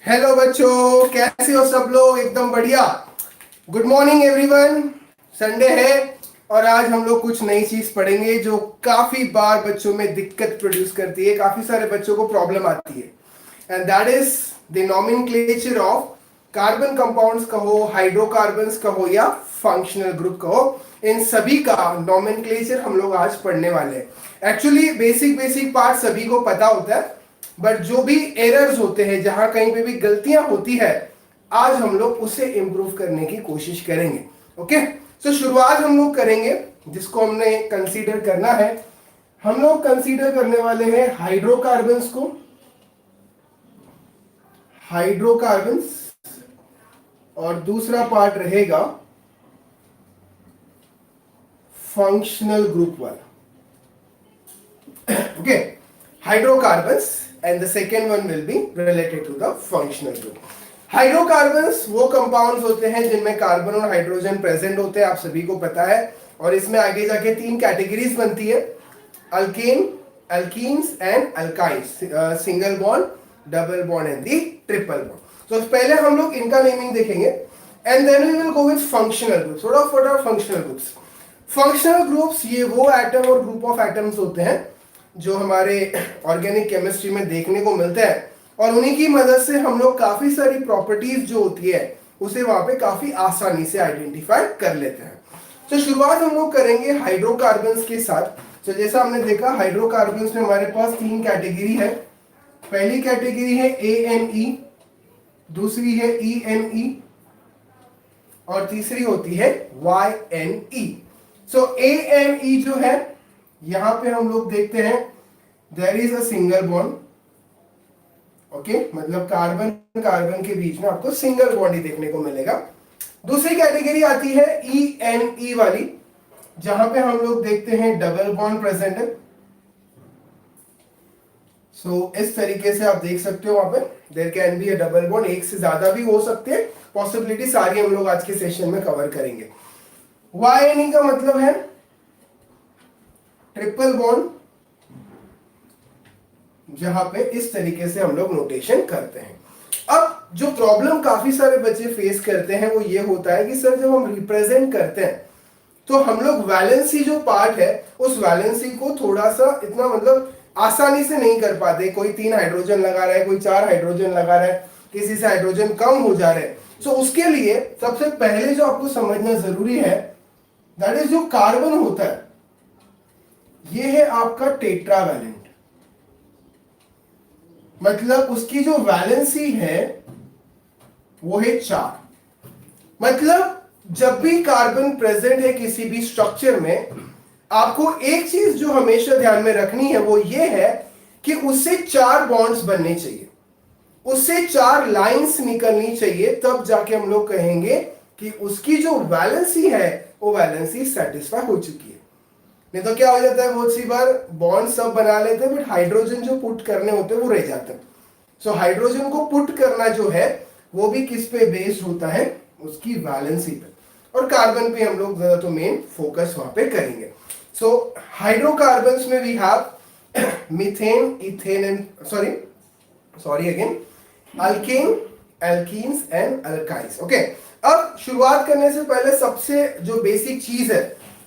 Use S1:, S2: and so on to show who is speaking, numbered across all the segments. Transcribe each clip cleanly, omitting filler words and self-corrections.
S1: Hello बच्चों, कैसे हो सब लोग? एकदम बढ़िया। Good morning everyone. संडे है और आज हम लोग कुछ नई चीज पढ़ेंगे जो काफी बार बच्चों में दिक्कत प्रोड्यूस करती है, काफी सारे बच्चों को प्रॉब्लम आती है। And that is the nomenclature of carbon compounds कहो, हाइड्रोकार्बन्स कहो या फंक्शनल ग्रुप कहो, इन सभी का नॉमेनक्लेचर हम लोग आज पढ़ने वाले हैं। एक्चुअली बेसिक बेसिक पार्ट सभी को पता होता है, बट जो भी एरर्स होते हैं, जहां कहीं पे भी गलतियां होती है, आज हम लोग उसे इंप्रूव करने की कोशिश करेंगे। ओके, तो शुरुआत हम लोग करेंगे जिसको हमने कंसीडर करना है। हम लोग कंसीडर करने वाले हैं हाइड्रोकार्बन्स को, हाइड्रोकार्बन्स, और दूसरा पार्ट रहेगा फंक्शनल ग्रुप वाला। Okay, hydrocarbons and the second one will be related to the functional group. Hydrocarbons वो कंपाउंड्स होते हैं जिनमें कार्बन और हाइड्रोजन प्रेजेंट होते हैं, आप सभी को पता है। और इसमें आगे जाके तीन कैटेगरीज बनती है, alkane, alkenes and alkynes, single bond, double bond and the triple bond. तो पहले हम लोग इनका नेमिंग देखेंगे and then we will go with functional groups. What are functional groups? Functional groups ये वो एटम और ग्रुप ऑफ एटम्स होते हैं जो हमारे ऑर्गेनिक केमिस्ट्री में देखने को मिलते हैं, और उन्हीं की मदद से हम लोग काफी सारी प्रॉपर्टीज जो होती है उसे वहां पे काफी आसानी से आइडेंटिफाई कर लेते हैं। तो शुरुआत हम लोग करेंगे हाइड्रोकार्बन्स के साथ। तो जैसा हमने देखा, हाइड्रोकार्बन्स में हमारे पास तीन कैटेगरी है। पहली कैटेगरी है ANE, दूसरी है ENE और तीसरी होती है YNE। सो ANE जो है, यहां पे हम लोग देखते हैं there is a single bond. Okay, मतलब कार्बन कार्बन के बीच में आपको सिंगल बॉन्ड ही देखने को मिलेगा। दूसरी कैटेगरी आती है ENE वाली, जहां पे हम लोग देखते हैं डबल बॉन्ड प्रेजेंट है। सो इस तरीके से आप देख सकते हो, वहां पे there can be a double bond, एक से ज्यादा भी हो सकते हैं, पॉसिबिलिटी सारी हम लोग आज के सेशन में कवर करेंगे। YNE का मतलब है ट्रिपल बॉन्ड, जहां पे इस तरीके से हम लोग नोटेशन करते हैं। अब जो प्रॉब्लम काफी सारे बच्चे फेस करते हैं वो ये होता है कि सर जब हम रिप्रेजेंट करते हैं तो हम लोग वैलेंसी जो पार्ट है उस वैलेंसी को थोड़ा सा इतना मतलब आसानी से नहीं कर पाते। कोई 3 हाइड्रोजन लगा रहा है, कोई 4 हाइड्रोजन लगा रहा है, किसी से हाइड्रोजन कम हो जा रहे हैं। सो उसके लिए सबसे पहले जो आपको समझना जरूरी है, दैट इज जो कार्बन होता है ये है आपका टेट्रावैलेंट, मतलब उसकी जो वैलेंसी है वो है 4। मतलब जब भी कार्बन प्रेजेंट है किसी भी स्ट्रक्चर में, आपको एक चीज जो हमेशा ध्यान में रखनी है वो ये है कि उससे 4 बॉन्ड्स बनने चाहिए, उससे 4 लाइंस निकलनी चाहिए, तब जाके हम लोग कहेंगे कि उसकी जो वैलेंसी है वो वैलेंसी सेटिस्फाई हो चुकी है। नहीं तो क्या हो जाता है, बहुत सी बार बॉन्ड सब बना लेते हैं बट हाइड्रोजन जो पुट करने होते हैं वो रह जाते हैं। सो हाइड्रोजन को पुट करना जो है वो भी किस पे बेस्ड होता है, उसकी वैलेंसी पे, और कार्बन पे हम लोग ज्यादा तो मेन फोकस वहां पे करेंगे। सो हाइड्रोकार्बन्स में we have methane, ethane and sorry again alkane, alkenes and alkynes. Okay, अब शुरुआत करने से पहले सबसे जो बेसिक चीज है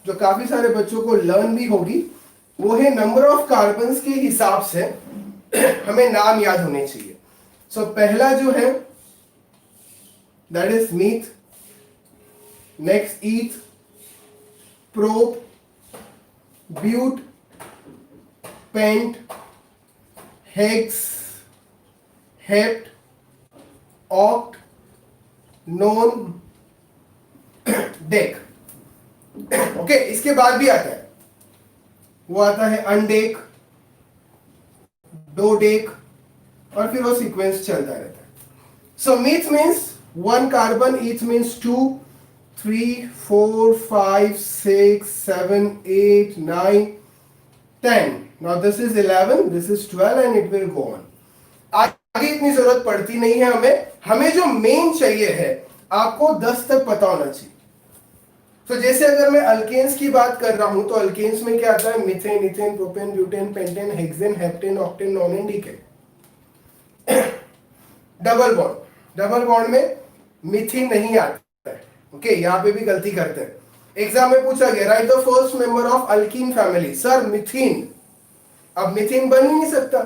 S1: जो काफी सारे बच्चों को लर्न भी होगी, वो है नंबर ऑफ कार्बन्स के हिसाब से हमें नाम याद होने चाहिए। सो पहला जो है that is meth, next eth, prop, but, pent, hex, hept, oct, non, dec. Okay, इसके बाद भी आता है, वो आता है अनडेक, डोडेक, और फिर वो सीक्वेंस चलता रहता है। सो myth means 1 carbon, ईथ means 2, 3, 4, 5, 6, 7, 8, 9, 10. Now this is 11, this is 12 and it will go on. आगे इतनी जरूरत पड़ती नहीं है हमें जो मेन चाहिए है आपको 10 तक पता होना चाहिए। तो जैसे अगर मैं अल्केन्स की बात कर रहा हूं तो अल्केन्स में क्या आता है, methane, ethane, propane, butane, pentane, hexane, heptane, octane, नोनेन, decane. Double bond में मिथीन नहीं आता है। ओके, यहां पे भी गलती करते हैं। एग्जाम में पूछा गया write the first member of alkyne family, sir methine, अब मिथीन बन ही नहीं सकता।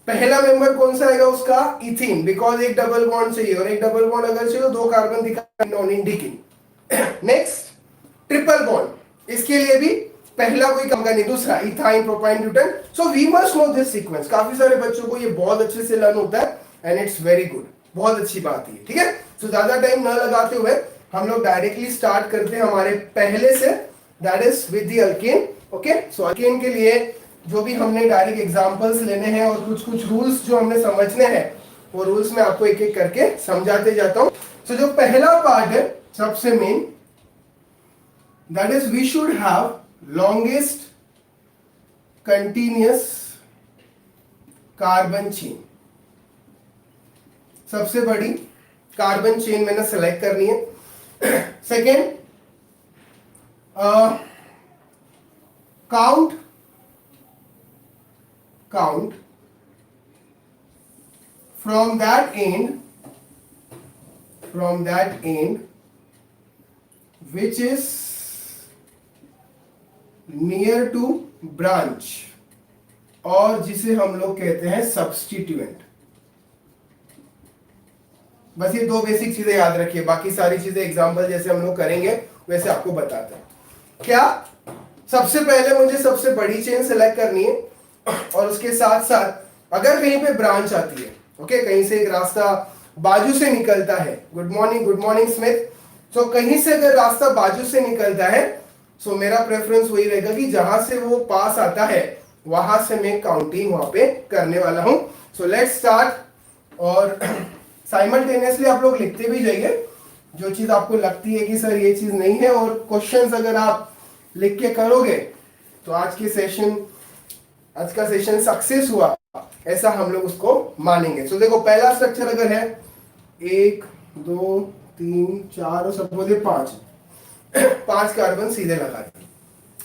S1: पहला मेंबर कौन सा आएगा उसका, इथीन, बिकॉज एक डबल बॉन्ड चाहिए, और एक डबल बॉन्ड अगर चाहिए तो 2 कार्बन दिखा नॉन इंडिकिन। नेक्स्ट ट्रिपल बॉन्ड, इसके लिए भी पहला कोई काम का नहीं, दूसरा ethyne propyne butane. So we must know this sequence. काफी सारे बच्चों को ये बहुत अच्छे से लर्न होता है एंड इट्स वेरी गुड, बहुत अच्छी बात है, ठीक है। सो ज्यादा टाइम ना लगाते हुए हम लोग डायरेक्टली स्टार्ट करते हैं हमारे पहले से, that is with the alkane. Okay, so alkane के लिए जो भी हमने डायरेक्ट एग्जांपल्स लेने हैं और कुछ कुछ रूल्स जो हमने समझने हैं, वो रूल्स मैं आपको एक एक करके समझाते जाता हूं। सो जो पहला पार्ट है सबसे main, that is we should have longest continuous carbon chain. सबसे बड़ी कार्बन चेन मैंने सेलेक्ट करनी है। Second, count from that end which is near to branch, और जिसे हम लोग कहते हैं सब्स्टिट्यूएंट। बस ये 2 बेसिक चीजें याद रखिए, बाकी सारी चीजें एग्जाम्पल जैसे हम लोग करेंगे वैसे आपको बताते हैं। क्या, सबसे पहले मुझे सबसे बड़ी चेन सेलेक्ट करनी है, और उसके साथ साथ अगर कहीं पे ब्रांच आती है, ओके, कहीं से एक रास्ता बाजू से निकलता है, गुड मॉर्निंग स्मिथ। सो कहीं से अगर रास्ता बाजू से निकलता है, सो मेरा प्रेफरेंस वही रहेगा कि जहां से वो पास आता है वहां से मैं काउंटिंग वहां पे करने वाला हूं। सो लेट्स स्टार्ट, और साइमल्टेनियसली आप लोग लिखते भी जाइए जो चीज आपको लगती है कि सर ये चीज नहीं है, और क्वेश्चंस अगर आप लिख के करोगे तो आज का सेशन सक्सेस हुआ, ऐसा हम लोग उसको मानेंगे। सो देखो पहला स्ट्रक्चर अगर है 1 2 3 4 और सपोज 5 कार्बन सीधे लगा दिए।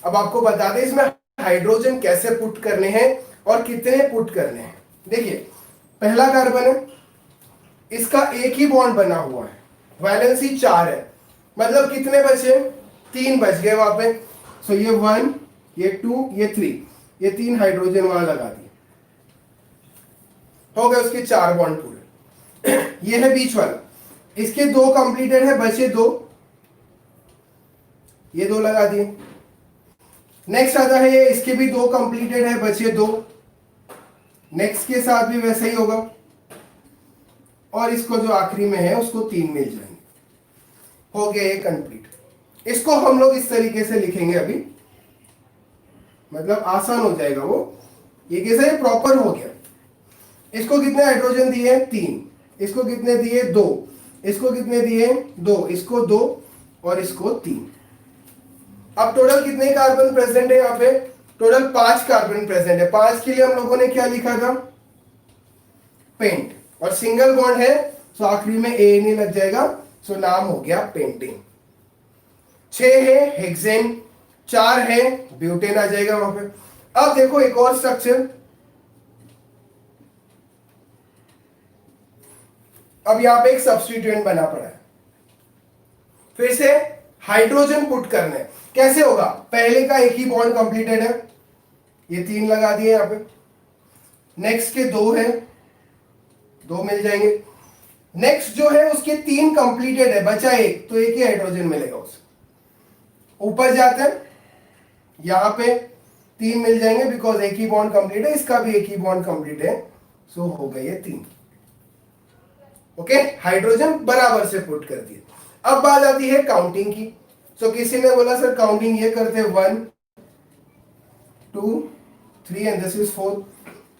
S1: अब आपको बता दें इसमें हाइड्रोजन कैसे पुट करने हैं और कितने पुट करने हैं। देखिए पहला कार्बन है, इसका एक ही बॉन्ड बना हुआ है, वैलेंसी 4 है, मतलब कितने बचे, 3 बच गए वहां पे। सो ये 1, ये 2, ये 3, ये 3 हाइड्रोजन वहां लगा दिए, हो गए उसके 4 बॉन्ड पूरे। ये है बीच वाला, इसके 2 कंप्लीटेड है, बचे 2, ये 2 लगा दिए। नेक्स्ट आता है ये, इसके भी 2 कंप्लीटेड है, बचे 2, नेक्स्ट के साथ भी वैसा ही होगा, और इसको जो आखिरी में है उसको 3 मिल जाएंगे, हो गया ये कंप्लीट। इसको हम लोग इस तरीके से लिखेंगे अभी, मतलब आसान हो जाएगा वो, ये कैसे प्रॉपर हो गया। इसको कितने हाइड्रोजन दिए, 3, इसको कितने दिए, 2, इसको कितने दिए, 2, इसको 2 और इसको 3। अब टोटल कितने कार्बन प्रेजेंट है यहाँ पे, टोटल 5 कार्बन प्रेजेंट है। 5 के लिए हम लोगों ने क्या लिखा था, पेंट, और सिंगल बॉन्ड है तो आखिरी में ए नहीं लग जाएगा, सो नाम हो गया पेंटेन। 6 है हेक्सेन, 4 है ब्यूटेन आ जाएगा वहां पे। अब देखो एक और स्ट्रक्चर, अब यहां पे एक सब्स्टिट्यूएंट बना पड़ा है, फिर से हाइड्रोजन पुट करना है। कैसे होगा, पहले का एक ही बॉन्ड कंप्लीटेड है, ये 3 लगा दिए यहां पे, नेक्स्ट के 2 है, 2 मिल जाएंगे, नेक्स्ट जो है उसके 3 कंप्लीटेड है, बचा 1, तो एक ही हाइड्रोजन मिलेगा उसे। ऊपर जाते हैं, यहां पे 3 मिल जाएंगे बिकॉज एक ही बॉन्ड कंप्लीट है, इसका भी एक ही बॉन्ड कंप्लीट है, सो हो गए ये 3। ओके, हाइड्रोजन बराबर से पुट कर दिए। अब बात आती है काउंटिंग की। सो किसी ने बोला सर काउंटिंग ये करते 1 2 3 एंड दिस इज 4,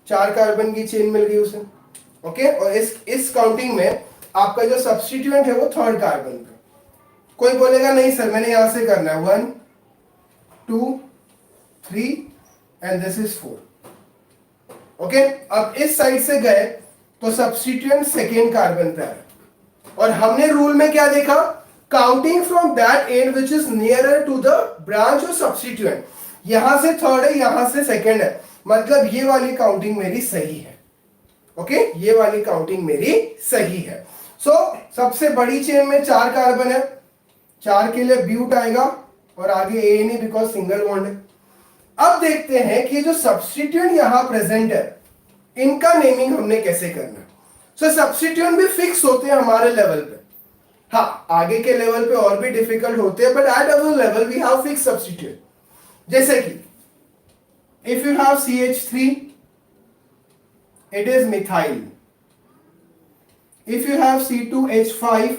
S1: 4 कार्बन की चेन मिल गई उसे। ओके, और इस काउंटिंग में आपका जो सब्स्टिट्यूएंट है वो 3rd कार्बन पे। कोई बोलेगा नहीं सर मैंने यहां से करना है 1 2 3 एंड दिस इज 4। ओके, अब इस साइड से गए तो सब्स्टिट्यूएंट 2nd कार्बन पे आया, और हमने रूल में क्या देखा, counting from that end which is nearer to the branch of substituent. यहां से 3rd है, यहां से 2nd है, मतलब ये वाली काउंटिंग मेरी सही है। ओके, ये वाली काउंटिंग मेरी सही है। सो सबसे बड़ी चेन में 4 कार्बन है, 4 के लिए ब्यूट आएगा और आगे ए नहीं बिकॉज सिंगल बॉन्ड है। अब देखते हैं कि जो सब्स्टिट्यूएंट यहां प्रेजेंट है इनका नेमिंग हमने कैसे करना। सो सब्स्टिट्यूएंट भी फिक्स होते हैं हमारे लेवल पे, हाँ आगे के लेवल पे और भी डिफिकल्ट होते हैं, but at our level we have fix substituent. जैसे कि if you have CH3 it is methyl, if you have C2H5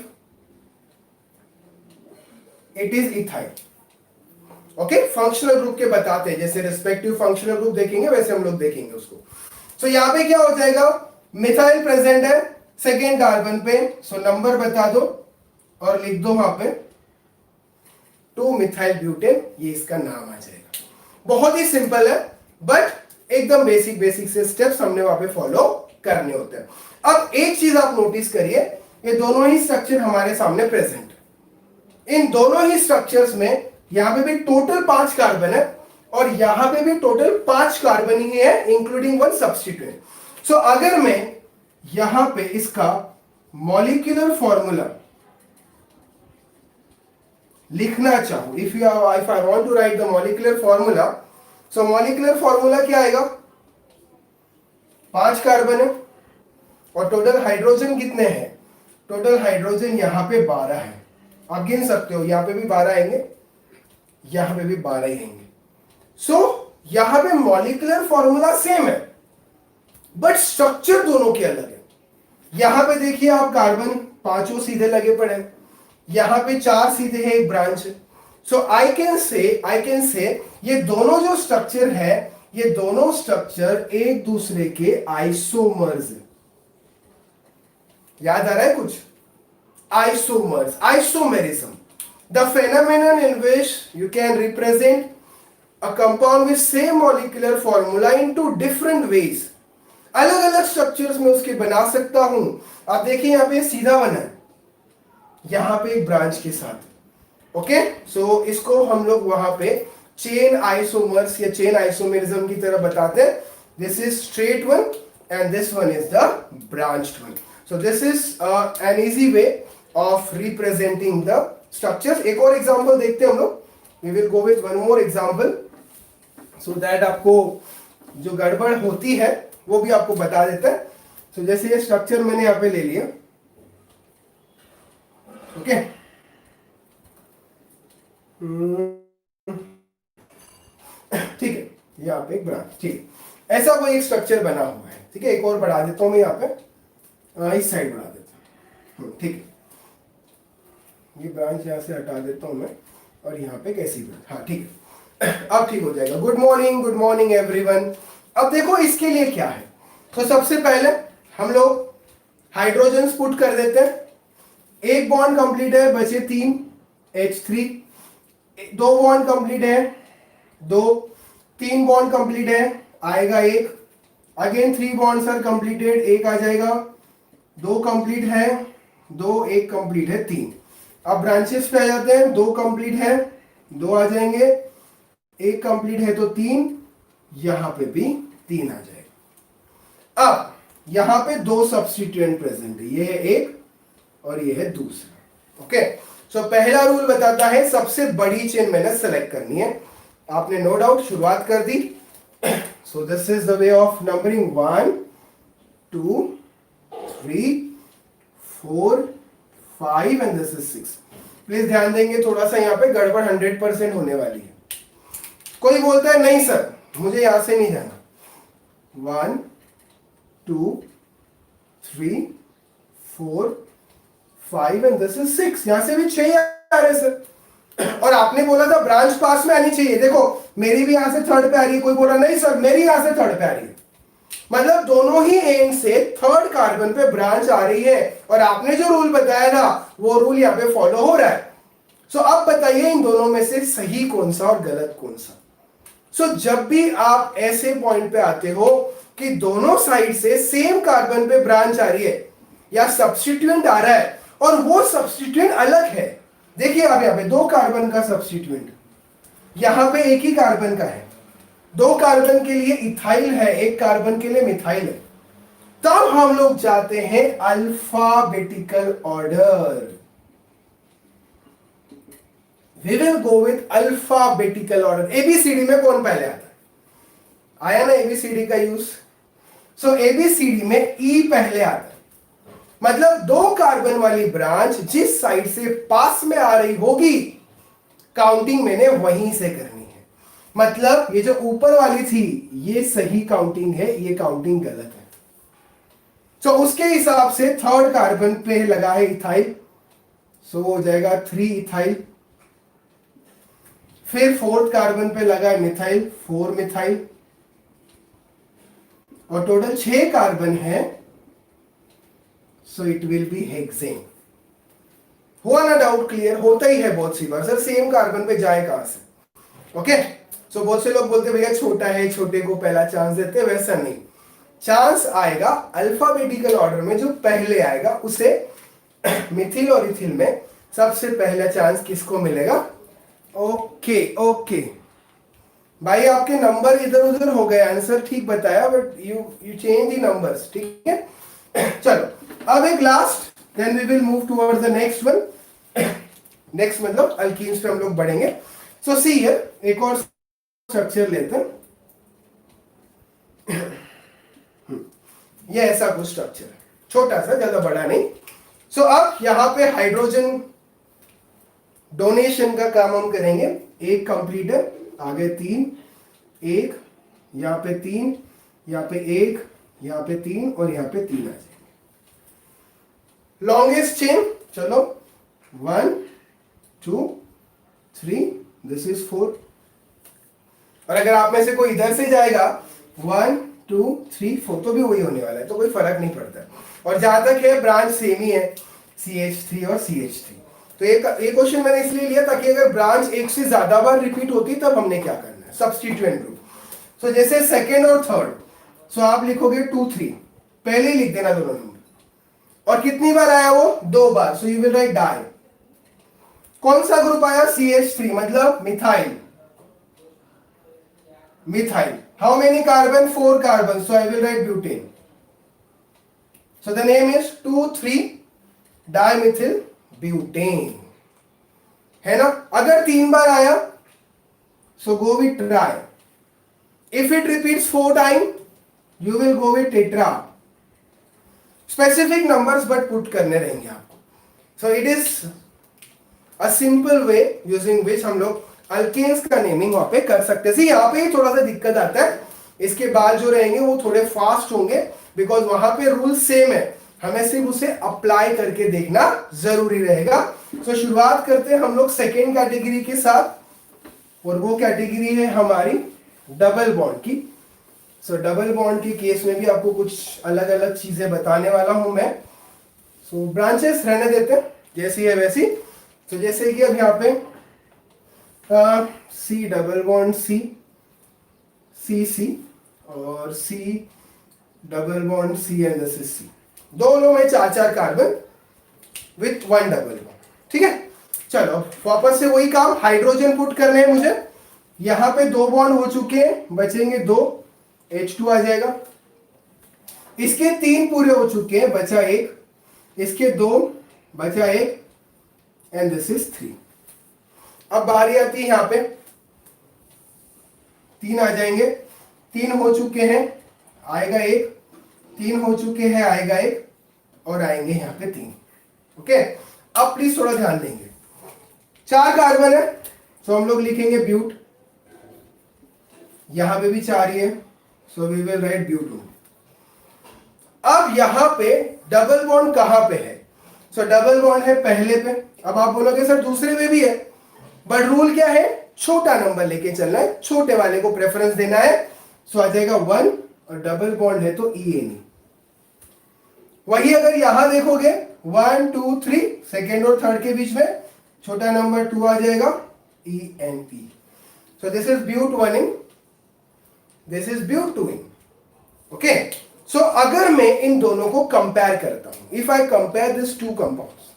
S1: it is ethyl। Okay, functional group के बताते हैं, जैसे रिस्पेक्टिव फंक्शनल ग्रुप देखेंगे वैसे हम लोग देखेंगे उसको। सो यहां पे क्या हो जाएगा, मिथाइल प्रेजेंट है सेकेंड कार्बन पे, सो नंबर बता दो और लिख दो वहां पे 2 मिथाइल ब्यूटेन, ये इसका नाम आ जाएगा। बहुत ही सिंपल है, बट एकदम बेसिक से स्टेप्स हमने वहां पे फॉलो करने होते हैं। अब एक चीज आप नोटिस करिए, ये दोनों ही स्ट्रक्चर हमारे सामने प्रेजेंट है। इन दोनों ही स्ट्रक्चर्स में यहां पे भी टोटल 5 कार्बन है और यहां पे भी टोटल 5 कार्बन ही है इंक्लूडिंग 1 सब्स्टिट्यूएंट। सो अगर मैं यहां पे इसका मॉलिक्यूलर फॉर्मूला लिखना चाहूं, if I want to write the molecular formula, so molecular formula क्या आएगा, 5 कार्बन है और टोटल हाइड्रोजन कितने हैं, टोटल हाइड्रोजन यहां पे 12 है। आप गिन सकते हो, यहां पे भी 12 आएंगे, यहां पे भी 12 ही आएंगे। सो यहां पे मॉलिक्यूलर फॉर्मूला सेम है बट स्ट्रक्चर दोनों के अलग है। यहां पे देखिए आप कार्बन 5 सीधे लगे पड़े हैं, यहां पे 4 सीधे हैं, एक ब्रांच है। सो आई कैन से ये दोनों जो स्ट्रक्चर है, ये दोनों स्ट्रक्चर एक दूसरे के आइसोमर्स है। याद आ रहा है कुछ, isomers, isomerism, the phenomenon in which you can represent a compound with same molecular formula into different ways। अलग अलग स्ट्रक्चर्स में उसके बना सकता हूं। आप देखिए यहां पे सीधा बना है, यहां पे एक ब्रांच के साथ। ओके, सो इसको हम लोग वहां पे चेन आइसोमर्स या चेन आइसोमेरिज्म की तरह बताते हैं। This is straight one and this one is the branched one. So this is an easy way of representing the structures. एक और एग्जांपल देखते हैं हम लोग, we will go with one more example so that आपको जो गड़बड़ होती है वो भी आपको बता देता है। सो जैसे ये स्ट्रक्चर मैंने यहां पे ले लिया, ओके, ठीक है, यहाँ पे एक ब्रांच, ठीक है, ऐसा कोई एक स्ट्रक्चर बना हुआ है। ठीक है, एक और बढ़ा देता हूं मैं, यहाँ पे इस साइड बढ़ा देता हूं, ठीक है, ये ब्रांच यहां से हटा देता हूं मैं और यहाँ पे कैसी ब्रांच, हाँ ठीक है, अब ठीक हो जाएगा। Good morning everyone. अब देखो इसके लिए क्या है, तो सबसे पहले हम लोग हाइड्रोजन पुट कर देते हैं। एक बॉन्ड कंप्लीट है, बचे 3 H3, 2 बॉन्ड कंप्लीट है, 2, 3 बॉन्ड कंप्लीट है, आएगा 1, अगेन 3 बॉन्ड्स आर कंप्लीटेड, 1 आ जाएगा, 2 कंप्लीट है, 2, 1 कंप्लीट है, 3। अब ब्रांचेस पे आ जाते हैं, 2 कंप्लीट है, 2 आ जाएंगे, 1 कंप्लीट है तो 3, यहां पे भी 3 आ जाएगा। अब यहां पे 2 सब्स्टिट्यूएंट प्रेजेंट है, ये है एक और ये है दूसरा। ओके, सो पहला रूल बताता है सबसे बड़ी चेन मैंने सेलेक्ट करनी है। आपने नो डाउट शुरुआत कर दी। So this is the way of numbering 1 2 3 4 5 and this is 6। Please ध्यान देंगे, थोड़ा सा यहाँ पे गड़बड़ 100% होने वाली है। कोई बोलता है नहीं सर मुझे यहां से नहीं जाना, 1 2 3 4 5 एंड दिस इज 6, यहां से भी 6 आ रहे सर। और आपने बोला था ब्रांच पास में आनी चाहिए, देखो मेरी भी यहां से थर्ड पे आ रही है, कोई बोला नहीं सर मेरी यहां से थर्ड पे आ रही है, मतलब दोनों ही एंड से थर्ड कार्बन पे ब्रांच आ रही है और आपने जो रूल बताया था वो रूल यहां पे फॉलो हो रहा है। सो अब बताइए इन दोनों में से सही कौन सा और गलत कौन सा। सो जब भी आप ऐसे पॉइंट पे आते हो कि दोनों साइड से सेम कार्बन पे ब्रांच आ रही है या सब्स्टिट्यूएंट आ रहा है और वो सब्स्टिट्यूएंट अलग है, देखिए आप यहां पे 2 कार्बन का सब्स्टिट्यूएंट, यहां पे 1 ही कार्बन का है, 2 कार्बन के लिए इथाइल है, 1 कार्बन के लिए मिथाइल है। तब हम लोग जाते हैं alphabetical order. We will go with alphabetical order. A B C D में कौन पहले आता है? आया ना एबीसीडी का यूज। सो एबीसीडी में ई पहले आता है, मतलब दो कार्बन वाली ब्रांच जिस साइड से पास में आ रही होगी, काउंटिंग मैंने वहीं से करनी है। मतलब ये जो ऊपर वाली थी ये सही काउंटिंग है, ये काउंटिंग गलत है। तो उसके हिसाब से थर्ड कार्बन पे लगा है इथाइल, सो हो जाएगा 3 इथाइल। फिर फोर्थ कार्बन पे लगा है मिथाइल, 4 मिथाइल, और टोटल 6 कार्बन है, so it will B hexane. हुआ ना डाउट क्लियर? होता ही है बहुत सी बार, सर सेम कार्बन पे जाए कहां से? ओके, सो बहुत से लोग बोलते भैया छोटा है, छोटे को पहला चांस देते, वैसा नहीं। चांस आएगा अल्फाबेटिकल ऑर्डर में, जो पहले आएगा उसे मिथिल और इथिल में सबसे पहला चांस किसको मिलेगा? ओके ओके भाई, आपके नंबर इधर उधर हो गए, आंसर ठीक बताया but you change the numbers, ठीक है। चलो अब एक last, then we will move towards the next one. Next मतलब अल्कीन्स पे हम लोग बढ़ेंगे। सो सी हियर, एक और स्ट्रक्चर लेते हैं। ये ऐसा कुछ स्ट्रक्चर है, छोटा सा, ज्यादा बड़ा नहीं। सो अब यहां पे हाइड्रोजन डोनेशन का काम हम करेंगे। एक कंप्लीट है, आगे 3, एक यहां पे 3, यहां पे 1, यहां पे 3 और यहां पे 3 आ जाएंगे। लॉन्गेस्ट चेन, चलो 1 2 3, दिस इज 4। और अगर आप में से कोई इधर से जाएगा 1 2 3 4, तो भी वही होने वाला है, तो कोई फर्क नहीं पड़ता। और जहां तक है ब्रांच सेम ही है, CH3 और CH3। तो एक क्वेश्चन मैंने इसलिए लिया ताकि अगर ब्रांच एक से ज्यादा बार रिपीट होती तब हमने क्या करना है, सब्स्टिट्यूएंट ग्रुप। सो जैसे सेकेंड और थर्ड, सो आप लिखोगे 2 3, पहले ही लिख देना दोनों नंबर। और कितनी बार आया वो? 2 बार, so you will write di. कौन सा ग्रुप आया? CH3, मतलब methyl. Methyl, how many carbon? 4 carbon, so I will write butane. So the name is 2 3 dimethyl butane, है ना। अगर 3 बार आया so go with tri. If it repeats 4 time you will go with tetra. Specific numbers but put करने रहेंगे आपको। So it is a simple way using which हम लोग अल्केन्स का नेमिंग वहां पे कर सकते हैं। यहाँ पे थोड़ा सा दिक्कत आता है, इसके बाद जो रहेंगे वो थोड़े फास्ट होंगे, बिकॉज वहां पे रूल सेम है, हमें सिर्फ उसे अप्लाई करके देखना जरूरी रहेगा। सो शुरुआत करते हैं हम लोग सेकेंड कैटेगरी के साथ, और वो कैटेगरी है हमारी डबल बॉन्ड की। सो डबल बॉन्ड के केस में भी आपको कुछ अलग अलग चीजें बताने वाला हूं मैं। सो ब्रांचेस रहने देते हैं जैसी है वैसी। तो जैसे कि अब यहाँ पे C double bond C, C और C double bond C and this is C, दोनों में 4 कार्बन विथ 1 डबल बॉन्ड, ठीक है। चलो वापस से वही काम, हाइड्रोजन पुट करने हैं मुझे। यहां पे 2 बॉन्ड हो चुके हैं, बचेंगे 2, H2 आ जाएगा। इसके 3 पूरे हो चुके हैं, बचा 1, इसके 2, बचा 1 एंड दिस इज 3। अब बारी आती है यहां पे, 3 आ जाएंगे, 3 हो चुके हैं, आएगा 1, 3 हो चुके हैं, आएगा 1, और आएंगे यहां पे 3। ओके, अब प्लीज थोड़ा ध्यान देंगे। 4 कार्बन है, सो हम लोग लिखेंगे ब्यूट। यहां पे भी 4 ही है, so we will write but. अब यहां पे डबल बॉन्ड कहां पे है? सो डबल बॉन्ड है पहले पे। अब आप बोलोगे सर दूसरे पे भी है, बट रूल क्या है? छोटा नंबर लेके चलना है, छोटे वाले को प्रेफरेंस देना है। सो आ जाएगा 1, और डबल बॉन्ड है तो EN। वही अगर यहां देखोगे 1 2 3, सेकेंड और थर्ड के बीच में छोटा नंबर 2 आ जाएगा, ENE। So this is but 1 ene, this is but 2 ene. Okay, so अगर मैं इन दोनों को कंपेयर करता हूं, if I compare this 2 compounds,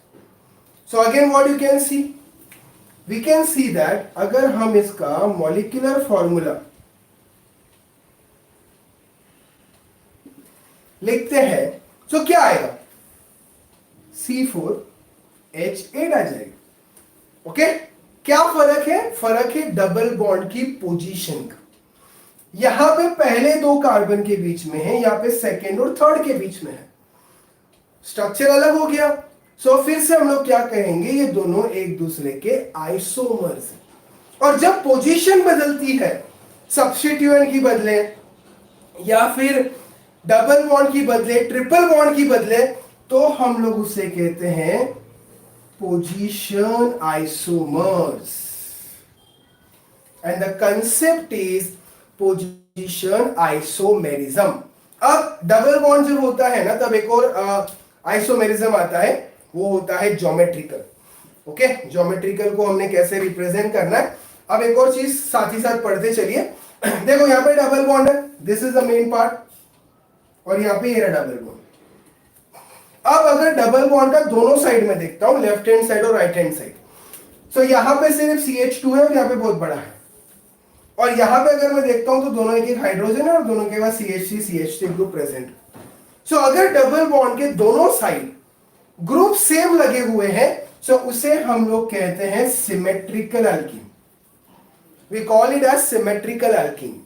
S1: so again what you can see, we can see that अगर हम इसका मॉलिक्यूलर फॉर्मूला लिखते हैं तो क्या आएगा, C4H8 आ जाएगा। ओके, क्या फर्क है, फर्क है डबल बॉन्ड की पोजीशन का। यहां पे पहले दो कार्बन के बीच में है, यहां पे सेकेंड और थर्ड के बीच में है, स्ट्रक्चर अलग हो गया। सो फिर से हम लोग क्या कहेंगे, ये दोनों एक दूसरे के आइसोमर्स हैं। और जब पोजीशन बदलती है, सब्स्टिट्यूएंट की बदले या फिर डबल बॉन्ड की बदले ट्रिपल बॉन्ड की बदले, तो हम लोग उसे कहते हैं position isomers. And the concept is position isomerism. अब डबल बॉन्ड जब होता है ना, तब एक और आइसोमेरिज्म आता है, वो होता है ज्योमेट्रिकल। ओके, ज्योमेट्रिकल को हमने कैसे रिप्रेजेंट करना है, अब एक और चीज साथ ही साथ पढ़ते चलिए। देखो यहां पे डबल बॉन्ड है, this is the main part, और यहां पे ये डबल बॉन्ड। अब अगर डबल बॉन्ड का दोनों साइड में देखता हूं, लेफ्ट हैंड साइड और राइट हैंड साइड, तो यहां पे सिर्फ CH2 है और यहां पे बहुत बड़ा है, और यहां पे अगर मैं देखता हूं तो दोनों एक एक हाइड्रोजन है और दोनों के पास CH3 ग्रुप प्रेजेंट है। सो अगर डबल बॉन्ड के दोनों साइड ग्रुप सेम लगे हुए हैं, सो उसे हम लोग कहते हैं symmetrical alkene. We call it as symmetrical alkene.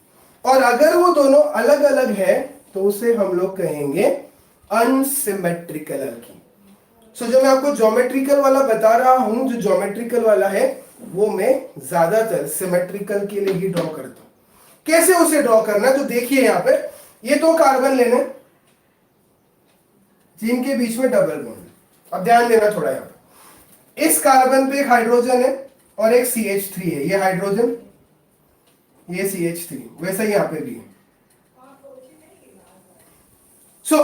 S1: और अगर वो दोनों अलग अलग है तो उसे हम लोग कहेंगे अनसिमेट्रिकल एल्कीन। सो जो मैं आपको ज्योमेट्रिकल वाला बता रहा हूं, जो ज्योमेट्रिकल वाला है वो मैं ज्यादातर सिमेट्रिकल के लिए ही ड्रॉ करता हूं। कैसे उसे ड्रॉ करना, तो देखिए यहां पे ये दो कार्बन लेने जिनके बीच में डबल बॉन्ड। अब ध्यान देना थोड़ा, यहां पे इस कार्बन पे एक हाइड्रोजन है और एक CH3 है, ये हाइड्रोजन ये CH3, वैसा ही यहां पे भी है। सो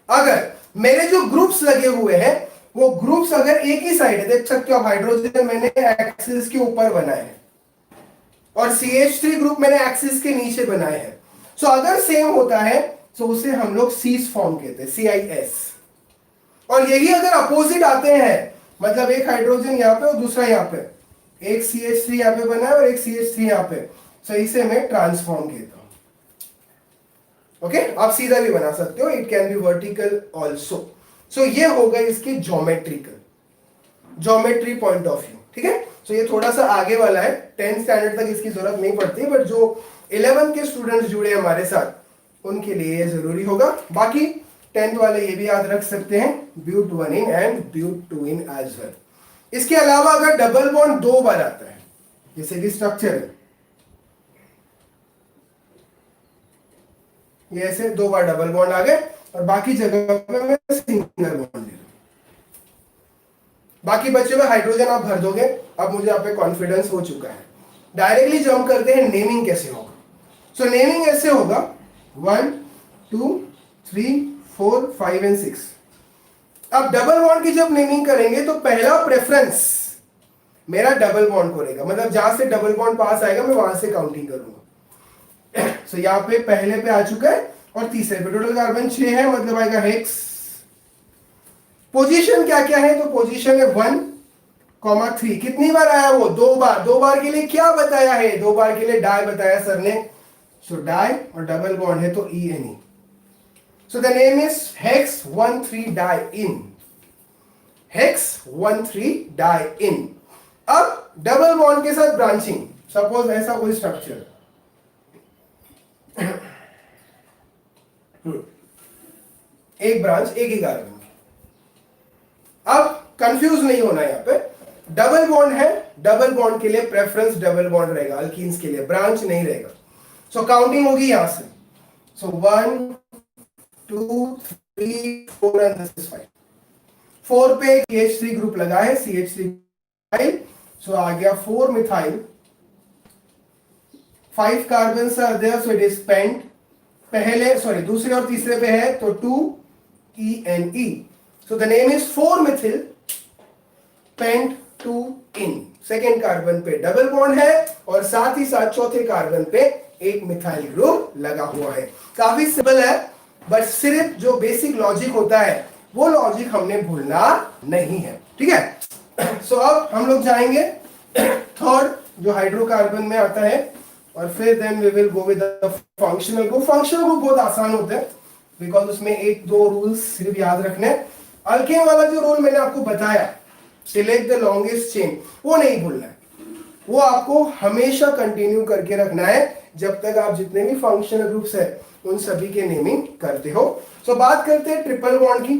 S1: अगर मेरे जो ग्रुप्स लगे हुए हैं वो ग्रुप्स अगर एक ही साइड है, देख सकते हो आप, हाइड्रोजन मैंने एक्सिस के ऊपर बनाए हैं और CH3 ग्रुप मैंने एक्सिस के नीचे बनाए हैं। सो अगर सेम होता है तो उसे हम लोग सीस फॉर्म कहते हैं, CIS। और यही अगर अपोजिट आते हैं, मतलब एक हाइड्रोजन यहां पे और दूसरा यहां पे, एक CH3 यहां पे बना है और एक CH3 यहां पे, सो इसे मैं ट्रांसफॉर्म कहता हूं। ओके, आप सीधा भी बना सकते हो, it can be vertical also. So ये हो गए इसके ज्योमेट्री पॉइंट ऑफ व्यू। ठीक है, सो ये थोड़ा सा आगे वाला है, 10th स्टैंडर्ड तक इसकी जरूरत नहीं पड़ती, बट जो 11 के स्टूडेंट्स जुड़े हमारे साथ उनके लिए ये जरूरी होगा। बाकी 10th वाले ये भी याद रख सकते हैं, but 1 ene and but 2 ene as well. इसके अलावा अगर डबल बॉन्ड 2 बार आता है, जैसे कि स्ट्रक्चर है, ये ऐसे 2 बार डबल बॉन्ड आ गए और बाकी जगह पे मैं सिंगल बॉन्ड ले लूं, बाकी बचे हुए हाइड्रोजन आप भर दोगे। अब मुझे आप पे कॉन्फिडेंस हो चुका है। डायरेक्टली जंप करते हैं, नेमिंग कैसे होगा। सो नेमिंग ऐसे होगा 1 2 3 4 5 एंड 6। अब डबल बॉन्ड की जब नेमिंग करेंगे तो पहला प्रेफरेंस मेरा डबल बॉन्ड को रहेगा, मतलब जहां से डबल बॉन्ड पास आएगा मैं वहां से काउंटिंग करूंगा। सो यहां पे पहले पे आ चुका है और तीसरे पे, टोटल कार्बन 6 है, मतलब आएगा हेक्स। पोजीशन क्या क्या है, तो पोजीशन है 1,3। कितनी बार आया वो, 2 बार। 2 बार के लिए क्या बताया है, 2 बार के लिए डाई बताया सर ने। सो डाई और डबल बॉन्ड है तो ENE। So the name is hex 1,3 di ene, hex 1,3 di ene. अब डबल बॉन्ड के साथ ब्रांचिंग, सपोज ऐसा कोई स्ट्रक्चर, एक ब्रांच एक ही कार्बन की। अब कंफ्यूज नहीं होना, यहां पे डबल बॉन्ड है, डबल बॉन्ड के लिए प्रेफरेंस डबल बॉन्ड रहेगा, अल्कीन्स के लिए ब्रांच नहीं रहेगा। सो काउंटिंग होगी यहां से, सो 1 2 3 4 एंड दिस इज 5। 4 पे CH3 ग्रुप लगा है, CH3, सो आ गया 4 methyl. 5 carbon are there, so it is pent. पहले सॉरी दूसरे और तीसरे पे है तो 2ENE। So the name is 4 methyl pent 2इन। सेकेंड कार्बन पे डबल बॉन्ड है और साथ ही साथ चौथे कार्बन पे एक मिथाइल ग्रुप लगा हुआ है। काफी सिंपल है, बट सिर्फ जो बेसिक लॉजिक होता है वो लॉजिक हमने भूलना नहीं है। ठीक है, सो अब हम लोग जाएंगे थर्ड जो हाइड्रोकार्बन में आता है, और फिर then we will go with the functional group. Functional group बहुत आसान होते हैं, बिकॉज उसमें एक दो रूल्स सिर्फ याद रखने। अल्केन वाला जो रूल मैंने आपको बताया, सिलेक्ट द लॉन्गेस्ट चेन, वो नहीं भूलना है, वो आपको हमेशा कंटिन्यू करके रखना है जब तक आप जितने भी फंक्शनल ग्रुप्स है उन सभी के नेमिंग करते हो। सो बात करते हैं ट्रिपल बॉन्ड की।